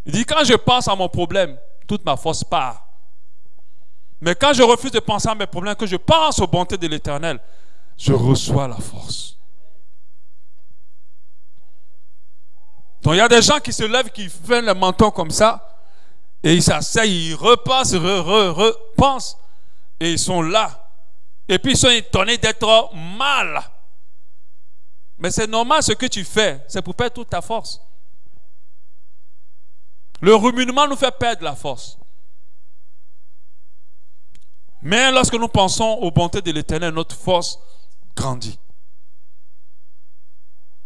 Il dit, quand je pense à mon problème, toute ma force part. Mais quand je refuse de penser à mes problèmes, que je pense aux bontés de l'Éternel, je reçois la force. Donc il y a des gens qui se lèvent, qui font le menton comme ça, et ils s'asseyent, ils repassent, repensent, et ils sont là. Et puis ils sont étonnés d'être mal. Mais c'est normal ce que tu fais, c'est pour perdre toute ta force. Le ruminement nous fait perdre la force. Mais lorsque nous pensons aux bontés de l'Éternel, notre force grandit.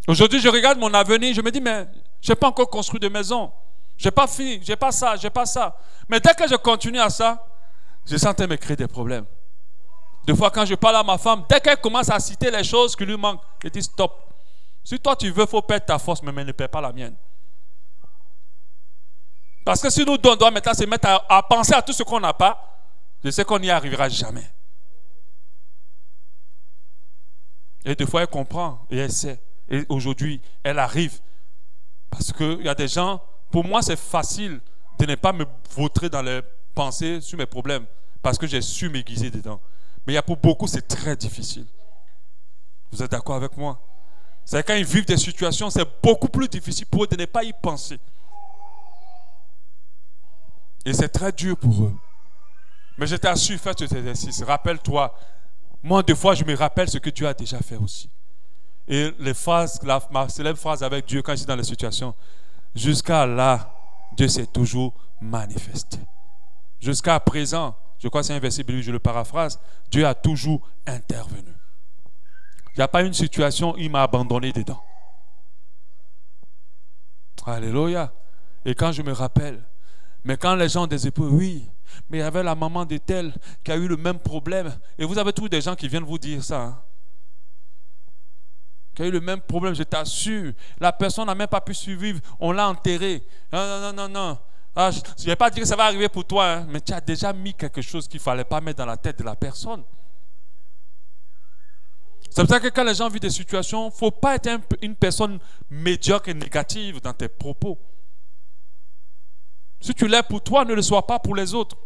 Aujourd'hui, je regarde mon avenir, je me dis, mais je n'ai pas encore construit de maison. Je n'ai pas fini, je n'ai pas ça, je n'ai pas ça. Mais dès que je continue à ça, je sens me créer des problèmes. Des fois, quand je parle à ma femme, dès qu'elle commence à citer les choses qui lui manquent, je dis stop. Si toi tu veux, il faut perdre ta force, mais ne perds pas la mienne. Parce que si nous on doit maintenant se mettre à penser à tout ce qu'on n'a pas, je sais qu'on n'y arrivera jamais. Et des fois, elle comprend et elle sait. Et aujourd'hui, elle arrive. Parce qu'il y a des gens, pour moi, c'est facile de ne pas me vautrer dans les pensées sur mes problèmes. Parce que j'ai su m'aiguiser dedans. Mais il y a pour beaucoup, c'est très difficile. Vous êtes d'accord avec moi? C'est quand ils vivent des situations, c'est beaucoup plus difficile pour eux de ne pas y penser. Et c'est très dur pour eux. Mais je t'assure, fais cet exercice. Rappelle-toi. Moi, des fois, je me rappelle ce que Dieu a déjà fait aussi. Et les phrases, ma célèbre phrase avec Dieu quand je suis dans les situations, jusqu'à là, Dieu s'est toujours manifesté. Jusqu'à présent, je crois que c'est un verset biblique, je le paraphrase, Dieu a toujours intervenu. Il n'y a pas une situation où il m'a abandonné dedans. Alléluia. Et quand je me rappelle, mais quand les gens ont des épreuves, oui, mais il y avait la maman de tel qui a eu le même problème. Et vous avez tous des gens qui viennent vous dire ça. Hein? Qui a eu le même problème, je t'assure. La personne n'a même pas pu survivre. On l'a enterré. Non. Ah, je ne vais pas dire que ça va arriver pour toi, hein, mais tu as déjà mis quelque chose qu'il ne fallait pas mettre dans la tête de la personne. C'est pour ça que quand les gens vivent des situations, il ne faut pas être une personne médiocre et négative dans tes propos. Si tu l'es pour toi, ne le sois pas pour les autres.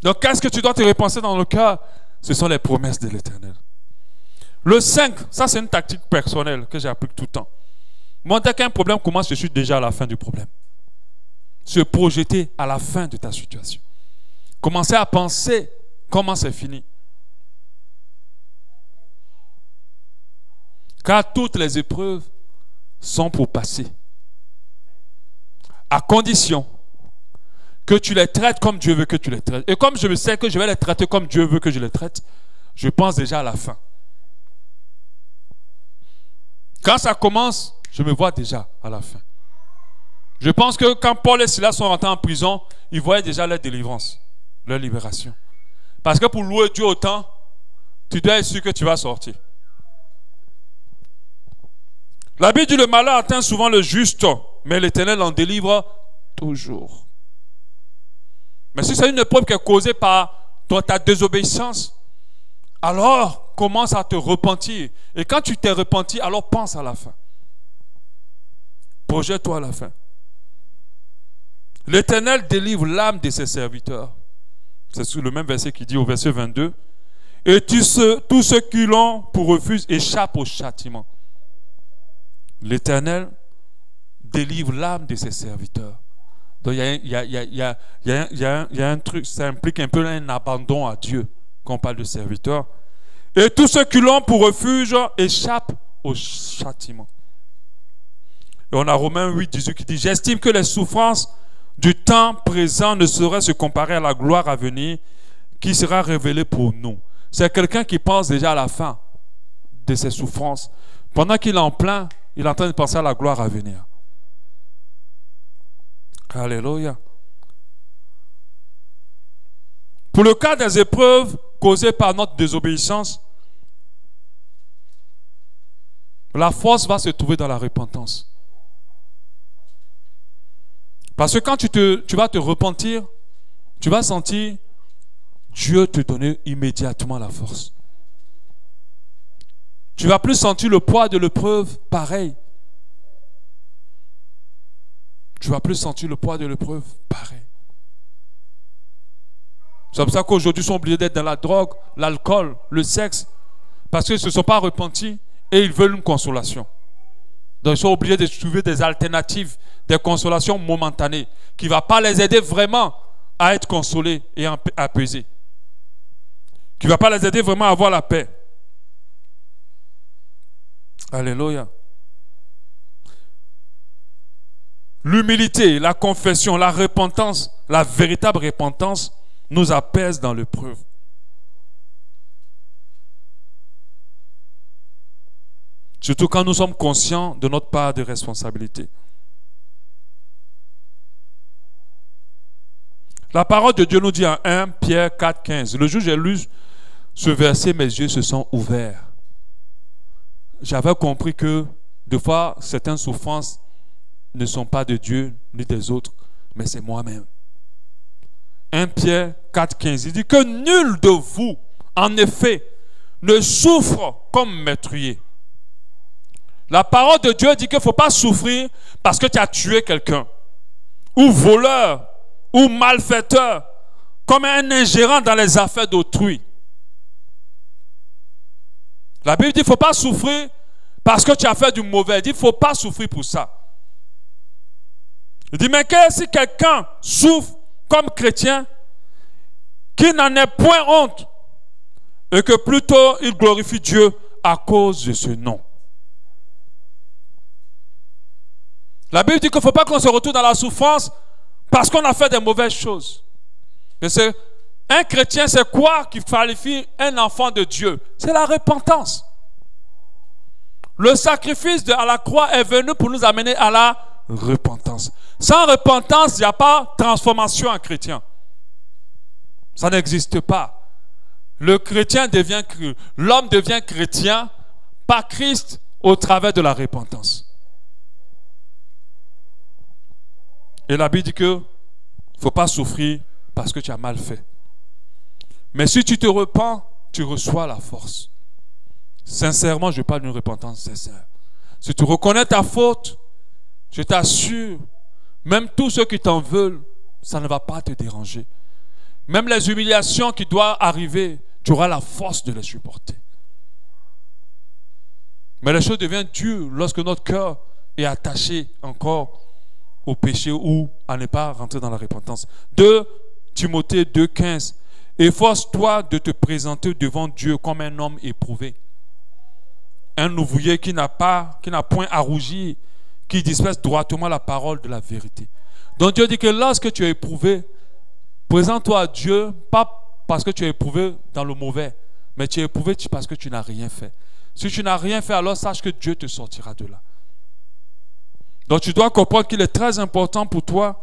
Donc, qu'est-ce que tu dois te repenser dans le cœur? Ce sont les promesses de l'Éternel. Le 5, ça c'est une tactique personnelle que j'applique tout le temps. Moi, dès qu'un problème commence, je suis déjà à la fin du problème. Se projeter à la fin de ta situation. Commencer à penser comment c'est fini. Car toutes les épreuves sont pour passer. À condition que tu les traites comme Dieu veut que tu les traites. Et comme je sais que je vais les traiter comme Dieu veut que je les traite, je pense déjà à la fin. Quand ça commence, je me vois déjà à la fin. Je pense que quand Paul et Silas sont rentrés en prison, ils voyaient déjà leur délivrance, leur libération. Parce que pour louer Dieu autant, tu dois être sûr que tu vas sortir. La Bible dit le malheur atteint souvent le juste, mais l'Éternel en délivre toujours. Mais si c'est une épreuve qui est causée par ta désobéissance, alors commence à te repentir. Et quand tu t'es repenti, alors pense à la fin. Projette-toi à la fin. L'Éternel délivre l'âme de ses serviteurs. C'est sur le même verset qui dit au verset 22. Et tous ceux qui l'ont pour refuge échappent au châtiment. L'Éternel délivre l'âme de ses serviteurs. Donc il y a un truc, ça implique un peu un abandon à Dieu quand on parle de serviteurs. Et tous ceux qui l'ont pour refuge échappent au châtiment. Et on a Romains 8, 18 qui dit: j'estime que les souffrances du temps présent ne sauraient se comparer à la gloire à venir qui sera révélée pour nous. C'est quelqu'un qui pense déjà à la fin de ses souffrances. Pendant qu'il est en plein, il est en train de penser à la gloire à venir. Alléluia. Pour le cas des épreuves causées par notre désobéissance, la force va se trouver dans la repentance. Parce que quand tu vas te repentir, tu vas sentir Dieu te donner immédiatement la force. Tu ne vas plus sentir le poids de l'épreuve pareil. Tu ne vas plus sentir le poids de l'épreuve pareil. C'est pour ça qu'aujourd'hui, ils sont obligés d'être dans la drogue, l'alcool, le sexe, parce qu'ils ne se sont pas repentis et ils veulent une consolation. Donc ils sont obligés de trouver des alternatives, des consolations momentanées, qui ne vont pas les aider vraiment à être consolés et apaisés. Qui ne va pas les aider vraiment à avoir la paix. Alléluia. L'humilité, la confession, la repentance, la véritable repentance nous apaise dans l'épreuve. Surtout quand nous sommes conscients de notre part de responsabilité. La parole de Dieu nous dit en 1 Pierre 4, 15. Le jour où j'ai lu ce verset, mes yeux se sont ouverts. J'avais compris que des fois, certaines souffrances ne sont pas de Dieu ni des autres, mais c'est moi-même. 1 Pierre 4, 15. Il dit que nul de vous, en effet, ne souffre comme meurtrier. La parole de Dieu dit qu'il ne faut pas souffrir parce que tu as tué quelqu'un, ou voleur, ou malfaiteur, comme un ingérant dans les affaires d'autrui. La Bible dit qu'il ne faut pas souffrir parce que tu as fait du mauvais. Il dit qu'il ne faut pas souffrir pour ça. Il dit, mais si quelqu'un souffre comme chrétien, qu'il n'en ait point honte, et que plutôt il glorifie Dieu à cause de ce nom. La Bible dit qu'il ne faut pas qu'on se retrouve dans la souffrance parce qu'on a fait des mauvaises choses. Un chrétien, c'est quoi qui qualifie un enfant de Dieu? C'est la repentance. Le sacrifice à la croix est venu pour nous amener à la repentance. Sans repentance, il n'y a pas transformation en chrétien. Ça n'existe pas. L'homme devient chrétien par Christ au travers de la repentance. Et la Bible dit qu'il ne faut pas souffrir parce que tu as mal fait. Mais si tu te repens, tu reçois la force. Sincèrement, je parle d'une repentance sincère. Si tu reconnais ta faute, je t'assure, même tous ceux qui t'en veulent, ça ne va pas te déranger. Même les humiliations qui doivent arriver, tu auras la force de les supporter. Mais les choses deviennent dures lorsque notre cœur est attaché encore au péché ou à ne pas rentrer dans la repentance. 2 Timothée 2, 15. Efforce-toi de te présenter devant Dieu comme un homme éprouvé. Un ouvrier qui n'a point à rougir, qui disperse droitement la parole de la vérité. Donc Dieu dit que lorsque tu es éprouvé, présente-toi à Dieu, pas parce que tu es éprouvé dans le mauvais, mais tu es éprouvé parce que tu n'as rien fait. Si tu n'as rien fait, alors sache que Dieu te sortira de là. Donc tu dois comprendre qu'il est très important pour toi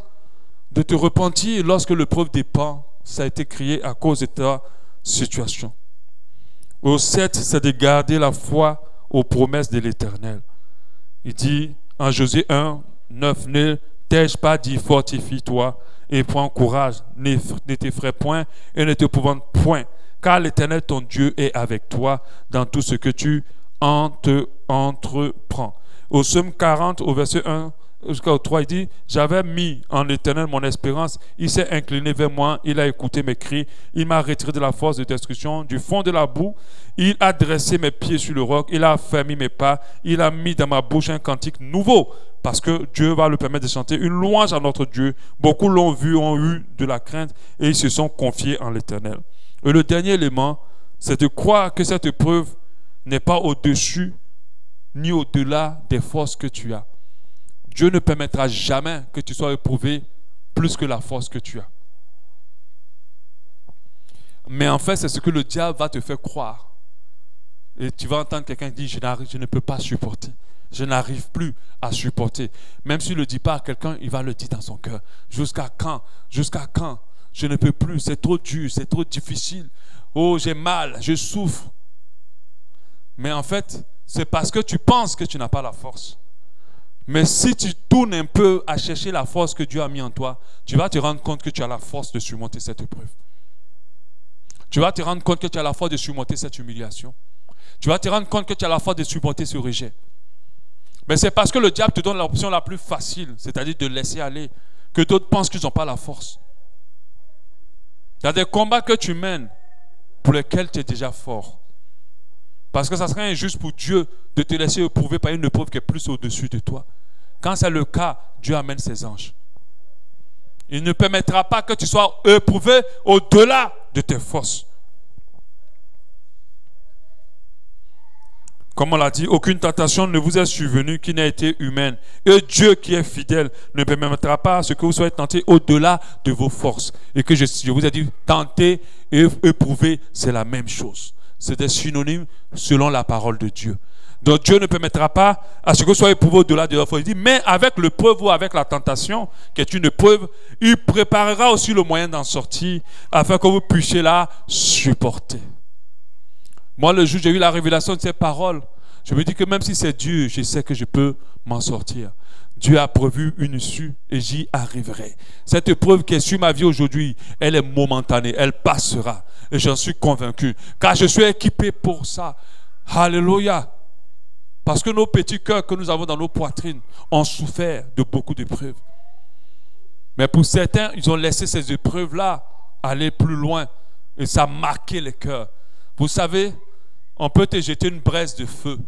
de te repentir lorsque l'épreuve dépend. Ça a été créé à cause de ta situation. Au 7, c'est de garder la foi aux promesses de l'Éternel. Il dit en Josué 1, 9, ne t'ai-je pas dit fortifie-toi et prends courage, ne t'effraie point et ne t'épouvante point, car l'Éternel ton Dieu est avec toi dans tout ce que tu entreprends. Au psaume 40, au verset 1 jusqu'au 3, il dit, j'avais mis en l'Éternel mon espérance, il s'est incliné vers moi, il a écouté mes cris, il m'a retiré de la force de destruction, du fond de la boue, il a dressé mes pieds sur le roc, il a affermi mes pas, il a mis dans ma bouche un cantique nouveau, parce que Dieu va le permettre de chanter une louange à notre Dieu. Beaucoup l'ont vu, ont eu de la crainte et ils se sont confiés en l'Éternel. Et le dernier élément, c'est de croire que cette épreuve n'est pas au-dessus ni au-delà des forces que tu as. Dieu ne permettra jamais que tu sois éprouvé plus que la force que tu as. Mais en fait, c'est ce que le diable va te faire croire. Et tu vas entendre quelqu'un dire, je ne peux pas supporter. Je n'arrive plus à supporter. Même s'il ne le dit pas à quelqu'un, il va le dire dans son cœur. Jusqu'à quand? Jusqu'à quand? Je ne peux plus, c'est trop dur, c'est trop difficile. Oh, j'ai mal, je souffre. Mais en fait, c'est parce que tu penses que tu n'as pas la force. Mais si tu tournes un peu à chercher la force que Dieu a mis en toi, tu vas te rendre compte que tu as la force de surmonter cette épreuve. Tu vas te rendre compte que tu as la force de surmonter cette humiliation. Tu vas te rendre compte que tu as la force de surmonter ce rejet. Mais c'est parce que le diable te donne l'option la plus facile, c'est-à-dire de laisser aller, que d'autres pensent qu'ils n'ont pas la force. Il y a des combats que tu mènes pour lesquels tu es déjà fort. Parce que ça serait injuste pour Dieu de te laisser éprouver par une épreuve qui est plus au-dessus de toi. Quand c'est le cas, Dieu amène ses anges. Il ne permettra pas que tu sois éprouvé au-delà de tes forces. Comme on l'a dit, aucune tentation ne vous est survenue qui n'a été humaine. Et Dieu qui est fidèle ne permettra pas à ce que vous soyez tentés au-delà de vos forces. Et que je vous ai dit, tenter et éprouver, c'est la même chose. C'est des synonymes selon la parole de Dieu. Donc Dieu ne permettra pas à ce que vous soyez éprouvé au-delà de vos forces. Il dit, mais avec l'épreuve ou avec la tentation, qui est une épreuve, il préparera aussi le moyen d'en sortir, afin que vous puissiez la supporter. Moi, le jour où j'ai eu la révélation de ces paroles, je me dis que même si c'est dur, je sais que je peux m'en sortir. Dieu a prévu une issue et j'y arriverai. Cette épreuve qui est sur ma vie aujourd'hui, elle est momentanée, elle passera. Et j'en suis convaincu, car je suis équipé pour ça. Alléluia. Parce que nos petits cœurs que nous avons dans nos poitrines ont souffert de beaucoup d'épreuves. Mais pour certains, ils ont laissé ces épreuves-là aller plus loin. Et ça a marqué les cœurs. Vous savez, on peut te jeter une braise de feu,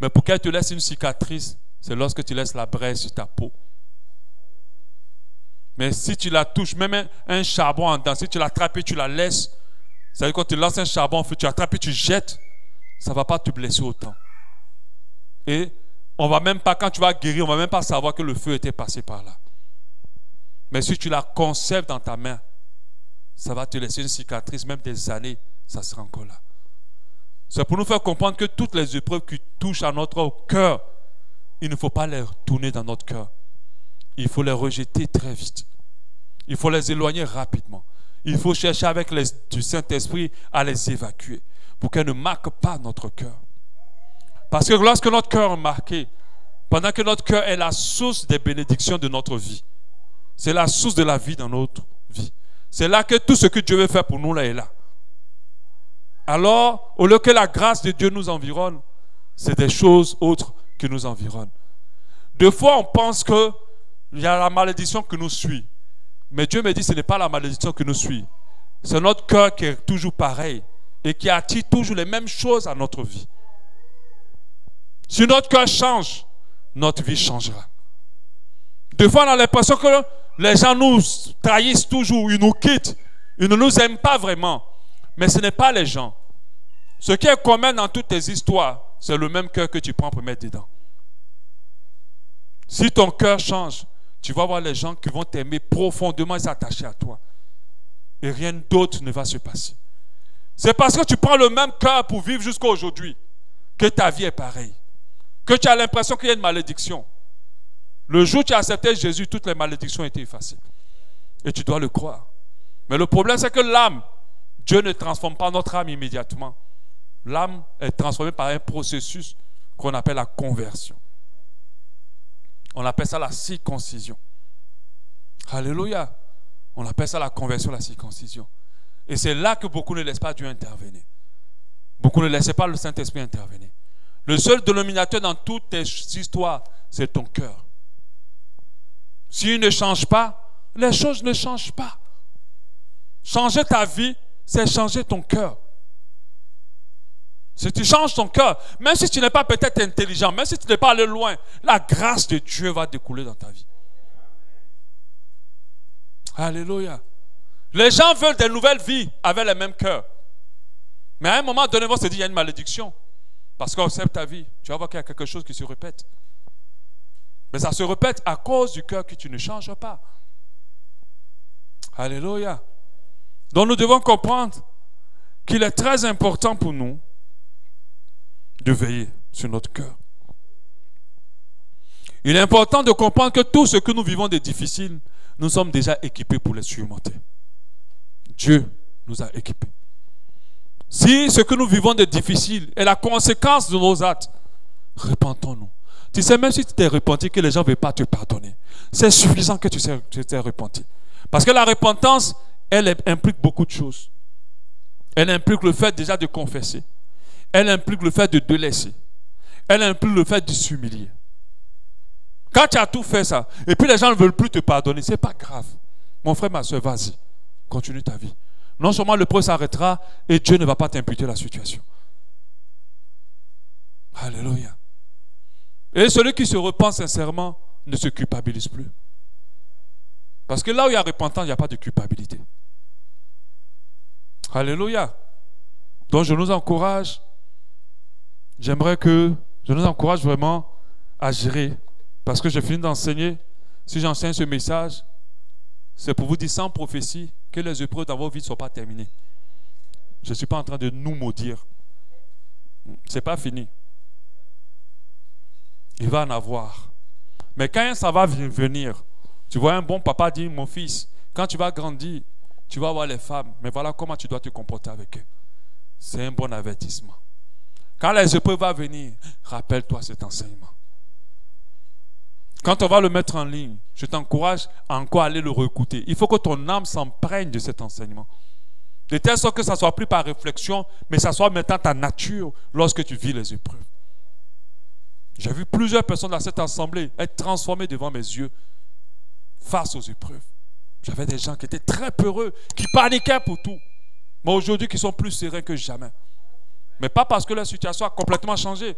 mais pour qu'elle te laisse une cicatrice, c'est lorsque tu laisses la braise sur ta peau. Mais si tu la touches, même un charbon en dedans, si tu l'attrapes et tu la laisses, c'est-à-dire quand tu lances un charbon en feu, tu l'attrapes et tu jettes, ça ne va pas te blesser autant. Et on va même pas, quand tu vas guérir, on ne va même pas savoir que le feu était passé par là. Mais si tu la conserves dans ta main, ça va te laisser une cicatrice, même des années, ça sera encore là. C'est pour nous faire comprendre que toutes les épreuves qui touchent à notre cœur, il ne faut pas les retourner dans notre cœur. Il faut les rejeter très vite. Il faut les éloigner rapidement. Il faut chercher avec du Saint-Esprit à les évacuer pour qu'elles ne marquent pas notre cœur. Parce que lorsque notre cœur est marqué, pendant que notre cœur est la source des bénédictions de notre vie, c'est la source de la vie dans notre vie. C'est là que tout ce que Dieu veut faire pour nous là est là. Alors, au lieu que la grâce de Dieu nous environne, c'est des choses autres qui nous environnent. Des fois, on pense qu'il y a la malédiction qui nous suit. Mais Dieu me dit que ce n'est pas la malédiction qui nous suit. C'est notre cœur qui est toujours pareil et qui attire toujours les mêmes choses à notre vie. Si notre cœur change, notre vie changera. Des fois, on a l'impression que les gens nous trahissent toujours, ils nous quittent, ils ne nous aiment pas vraiment. Mais ce n'est pas les gens. Ce qui est commun dans toutes tes histoires, c'est le même cœur que tu prends pour mettre dedans. Si ton cœur change, tu vas voir les gens qui vont t'aimer profondément et s'attacher à toi. Et rien d'autre ne va se passer. C'est parce que tu prends le même cœur pour vivre jusqu'à aujourd'hui que ta vie est pareille. Que tu as l'impression qu'il y a une malédiction. Le jour où tu as accepté Jésus, toutes les malédictions ont été effacées. Et tu dois le croire. Mais le problème, c'est que l'âme, Dieu ne transforme pas notre âme immédiatement. L'âme est transformée par un processus qu'on appelle la conversion. On appelle ça la circoncision. Alléluia. On appelle ça la conversion, la circoncision. Et c'est là que beaucoup ne laissent pas Dieu intervenir. Beaucoup ne laissent pas le Saint-Esprit intervenir. Le seul dénominateur dans toutes tes histoires, c'est ton cœur. S'il ne change pas, les choses ne changent pas. Changer ta vie, c'est changer ton cœur. Si tu changes ton cœur, même si tu n'es pas peut-être intelligent, même si tu n'es pas allé loin, la grâce de Dieu va découler dans ta vie. Alléluia. Les gens veulent des nouvelles vies avec le même cœur. Mais à un moment donné, ils vont se dire, il y a une malédiction. Parce qu'on observe ta vie, tu vas voir qu'il y a quelque chose qui se répète. Mais ça se répète à cause du cœur que tu ne changes pas. Alléluia. Donc nous devons comprendre qu'il est très important pour nous de veiller sur notre cœur. Il est important de comprendre que tout ce que nous vivons de difficile, nous sommes déjà équipés pour les surmonter. Dieu nous a équipés. Si ce que nous vivons de difficile est la conséquence de nos actes, repentons-nous. Tu sais, même si tu t'es repenti, que les gens ne veulent pas te pardonner, c'est suffisant que tu t'es repenti. Parce que la repentance, elle implique beaucoup de choses. Elle implique le fait déjà de confesser. Elle implique le fait de délaisser. Elle implique le fait de s'humilier. Quand tu as tout fait ça, et puis les gens ne veulent plus te pardonner, ce n'est pas grave. Mon frère, ma soeur, vas-y, continue ta vie. Non seulement le preux s'arrêtera et Dieu ne va pas t'imputer la situation. Alléluia. Et celui qui se repent sincèrement ne se culpabilise plus. Parce que là où il y a repentance, il n'y a pas de culpabilité. Alléluia. Donc je nous encourage, je nous encourage vraiment à gérer. Parce que je finis d'enseigner. Si j'enseigne ce message, c'est pour vous dire sans prophétie que les épreuves dans vos vies ne sont pas terminées. Je ne suis pas en train de nous maudire. Ce n'est pas fini. Il va en avoir. Mais quand ça va venir, tu vois un bon papa dire, mon fils, quand tu vas grandir, tu vas voir les femmes, mais voilà comment tu dois te comporter avec eux. C'est un bon avertissement. Quand les épreuves vont venir, rappelle-toi cet enseignement. Quand on va le mettre en ligne, je t'encourage à encore aller le réécouter. Il faut que ton âme s'imprègne de cet enseignement. De telle sorte que ça ne soit plus par réflexion, mais ça soit maintenant ta nature lorsque tu vis les épreuves. J'ai vu plusieurs personnes dans cette assemblée être transformées devant mes yeux face aux épreuves. J'avais des gens qui étaient très peureux, qui paniquaient pour tout. Mais aujourd'hui, qui sont plus sereins que jamais. Mais pas parce que leur situation a complètement changé,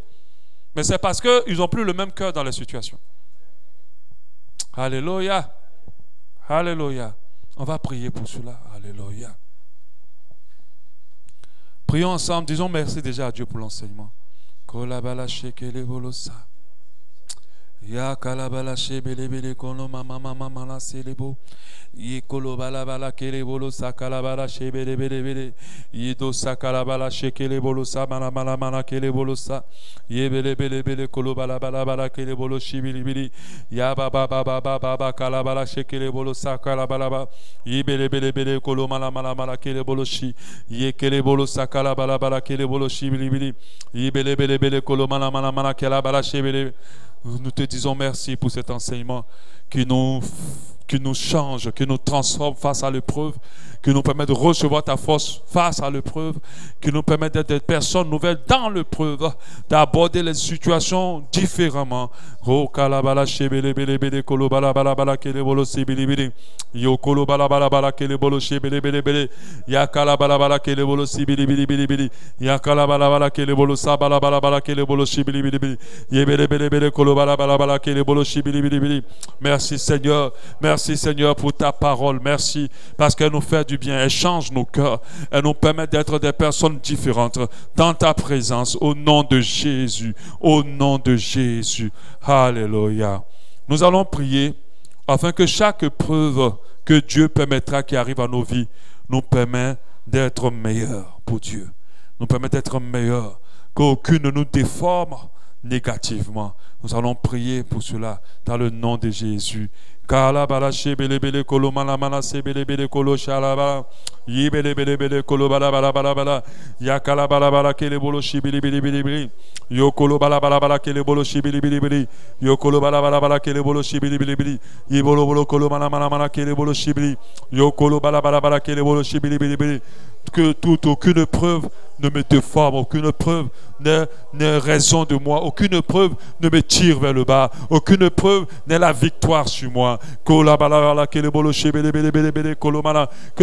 mais c'est parce qu'ils n'ont plus le même cœur dans la situation. Alléluia. Alléluia. On va prier pour cela. Alléluia. Prions ensemble. Disons merci déjà à Dieu pour l'enseignement. Ya kalabala shebele bele kono mama mama mala selebo ye kolo bala bala kele bolo sakalabala shebele bele bele ye do sakalabala shekele bolo sa mala mala mala kele bolo sa ye bele bele bele kolo bala bala bala kele bolo shibili bili ya baba baba baba kalabala shekele bolo sakalabala ba ye bele bele bele kolo mala mala mala kele bolo shi ye kele bolo sakalabala bala kele bolo shibili bili ye bele bele bele kolo mala mala mala kele bala shebele. Nous te disons merci pour cet enseignement qui nous change, qui nous transforme face à l'épreuve, qui nous permet de recevoir ta force face à l'épreuve, qui nous permet d'être des personnes nouvelles dans l'épreuve, d'aborder les situations différemment. Oh kalabala shebele bele bele kolo bala bala bala kele bolo sibili bili yo kolo bala bala bala kele bolo shebele bele bele ya kalabala bala kele bolo sibili bili bili bili ya kalabala bala kele bolo sabala bala bala kele bolo shibili bili bili ye bele bele bele kolo bala bala bala kele bolo shibili bili bili. Merci Seigneur, merci Seigneur pour ta parole, merci parce qu'elle nous fait du bien, elle change nos cœurs, elle nous permet d'être des personnes différentes dans ta présence, au nom de Jésus, au nom de Jésus. Alléluia. Nous allons prier afin que chaque épreuve que Dieu permettra qui arrive à nos vies nous permet d'être meilleurs pour Dieu, nous permet d'être meilleurs, qu'aucune ne nous déforme négativement. Nous allons prier pour cela dans le nom de Jésus. Kalabala shebele bele kolo mala mala sebele bele kolo shalaba yibele bele bele kolo bala bala bala bala ya kalabala bala kele bolo shibili bili bili bili yo kolo bala bala bala kele bolo shibili bili bili yo kolo bala bala bala kele bolo shibili bili bili yibolo bolo kolo mala mala mala kele bolo shibili yo kolo bala bala bala kele bolo shibili bili bili. Que aucune preuve ne me déforme, aucune preuve n'est raison de moi, aucune preuve ne me tire vers le bas, aucune preuve n'est la victoire sur moi. Que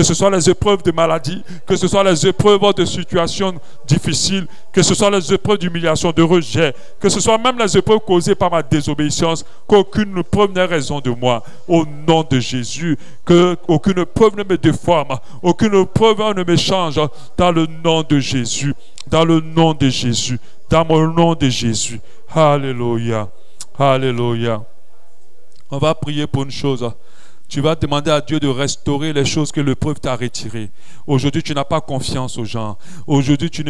ce soit les épreuves de maladie, que ce soit les épreuves de situations difficiles, que ce soit les épreuves d'humiliation, de rejet, que ce soit même les épreuves causées par ma désobéissance, qu'aucune preuve n'est raison de moi. Au nom de Jésus, qu'aucune preuve ne me déforme, aucune preuve ne me change. Dans le nom de Jésus, dans le nom de Jésus, dans mon nom de Jésus. Alléluia, alléluia. On va prier pour une chose. Tu vas demander à Dieu de restaurer les choses que l'épreuve t'a retirées. Aujourd'hui, tu n'as pas confiance aux gens. Aujourd'hui, tu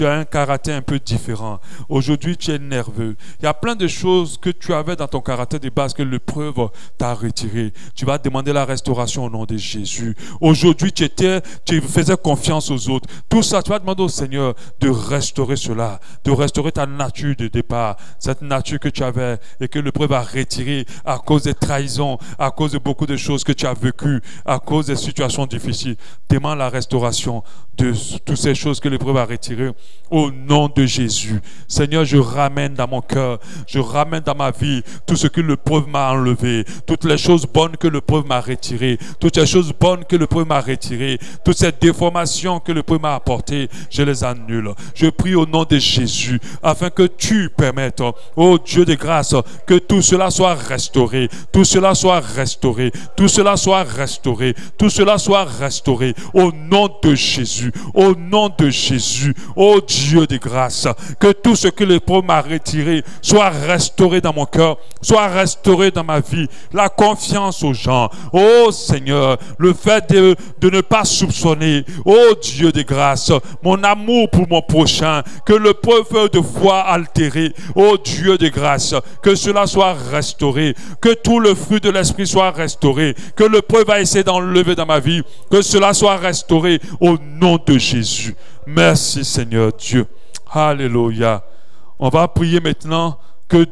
as un caractère un peu différent. Aujourd'hui, tu es nerveux. Il y a plein de choses que tu avais dans ton caractère de base que l'épreuve t'a retiré. Tu vas demander la restauration au nom de Jésus. Aujourd'hui, tu faisais confiance aux autres. Tout ça, tu vas demander au Seigneur de restaurer cela, de restaurer ta nature de départ, cette nature que tu avais et que l'épreuve a retirée à cause des trahisons, à cause de beaucoup de choses que tu as vécues, à cause des situations difficiles. Demande la restauration de toutes ces choses que l'épreuve a retirées au nom de Jésus. Seigneur, je ramène dans mon cœur, je ramène dans ma vie tout ce que l'épreuve m'a enlevé, toutes les choses bonnes que l'épreuve m'a retirées, toutes les choses bonnes que l'épreuve m'a retirées, toutes ces déformations que l'épreuve m'a apportées, je les annule. Je prie au nom de Jésus afin que tu permettes, oh Dieu de grâce, que tout cela soit restauré, tout cela soit restauré, tout cela soit restauré, tout cela soit restauré au nom de Jésus, au nom de Jésus, oh Dieu de grâce, que tout ce que l'épreuve m'a retiré soit restauré dans mon cœur, soit restauré dans ma vie, la confiance aux gens, oh Seigneur, le fait de ne pas soupçonner, oh Dieu de grâce, mon amour pour mon prochain, que l'épreuve de foi altérée, oh Dieu de grâce, que cela soit restauré, que tout le fruit de l'esprit soit restauré, que l'épreuve va essayer d'enlever dans ma vie, que cela soit restauré au nom de Jésus. Merci Seigneur Dieu. Alléluia. On va prier maintenant que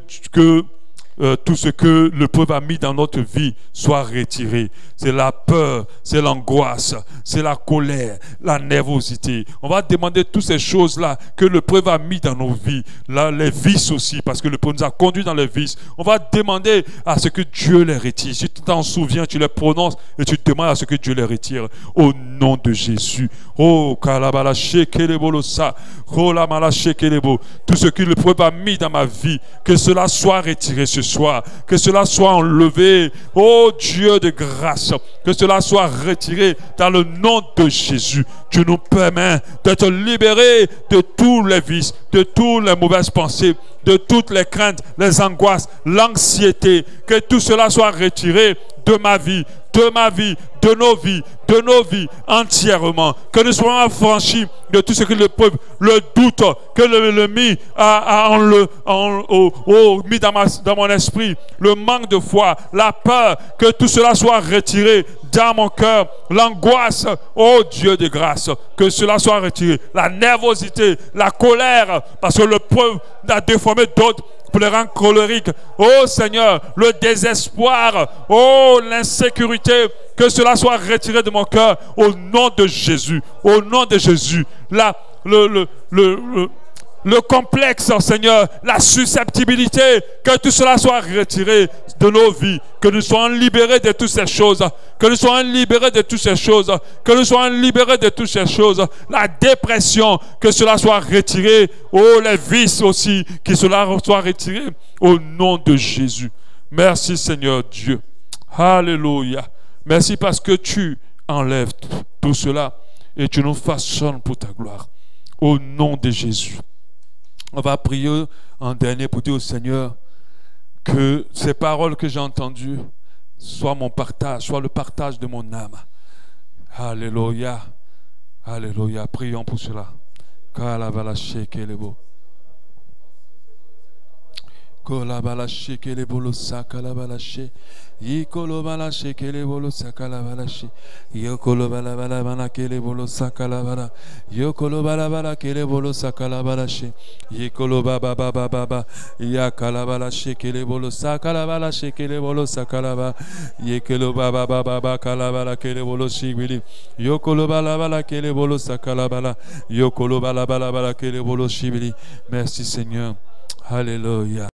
tout ce que l'épreuve a mis dans notre vie soit retiré. C'est la peur, c'est l'angoisse, c'est la colère, la nervosité. On va demander toutes ces choses-là que l'épreuve a mis dans nos vies. Là, les vices aussi, parce que l'épreuve nous a conduits dans les vices. On va demander à ce que Dieu les retire. Si tu t'en souviens, tu les prononces et tu demandes à ce que Dieu les retire. Au nom de Jésus. Oh, kalabala shekelebo sa, rolamala shekelebo. Tout ce que l'épreuve a mis dans ma vie, que cela soit retiré ce soir, que cela soit enlevé, oh Dieu de grâce, que cela soit retiré dans le nom de Jésus. Tu nous permets d'être libérés de tous les vices, de toutes les mauvaises pensées, de toutes les craintes, les angoisses, l'anxiété, que tout cela soit retiré de ma vie, de nos vies entièrement, que nous soyons affranchis de tout ce que l'épreuve, le doute que l'ennemi a mis dans mon esprit, le manque de foi, la peur, que tout cela soit retiré dans mon cœur, l'angoisse, oh Dieu de grâce, que cela soit retiré, la nervosité, la colère, parce que l'épreuve a déformé d'autres pour les rendre colériques. Oh Seigneur, le désespoir, oh l'insécurité, que cela soit retiré de mon cœur au nom de Jésus, au nom de Jésus. Le complexe, Seigneur, la susceptibilité, que tout cela soit retiré de nos vies, que nous soyons libérés de toutes ces choses, que nous soyons libérés de toutes ces choses, que nous soyons libérés de toutes ces choses, la dépression, que cela soit retiré, oh les vices aussi, que cela soit retiré au nom de Jésus. Merci Seigneur Dieu. Alléluia. Merci parce que tu enlèves tout cela et tu nous façonnes pour ta gloire. Au nom de Jésus. On va prier en dernier pour dire au Seigneur que ces paroles que j'ai entendues soient mon partage, soient le partage de mon âme. Alléluia. Alléluia. Prions pour cela. Kolabalashi kelebolo sakalabalashi yikolobalashi kelebolo sakalabalashi yokolobalabala kelebolo sakalabala yokolobalabala kelebolo sakalabalashi yikolobabababa yakalabalashi kelebolo sakalabalashi kelebolo sakalaba yikolobabababa kalabala kelebolo shibili yokolobalabala kelebolo sakalabala yokolobalabala kelebolo shibili. Merci Seigneur. Alléluia.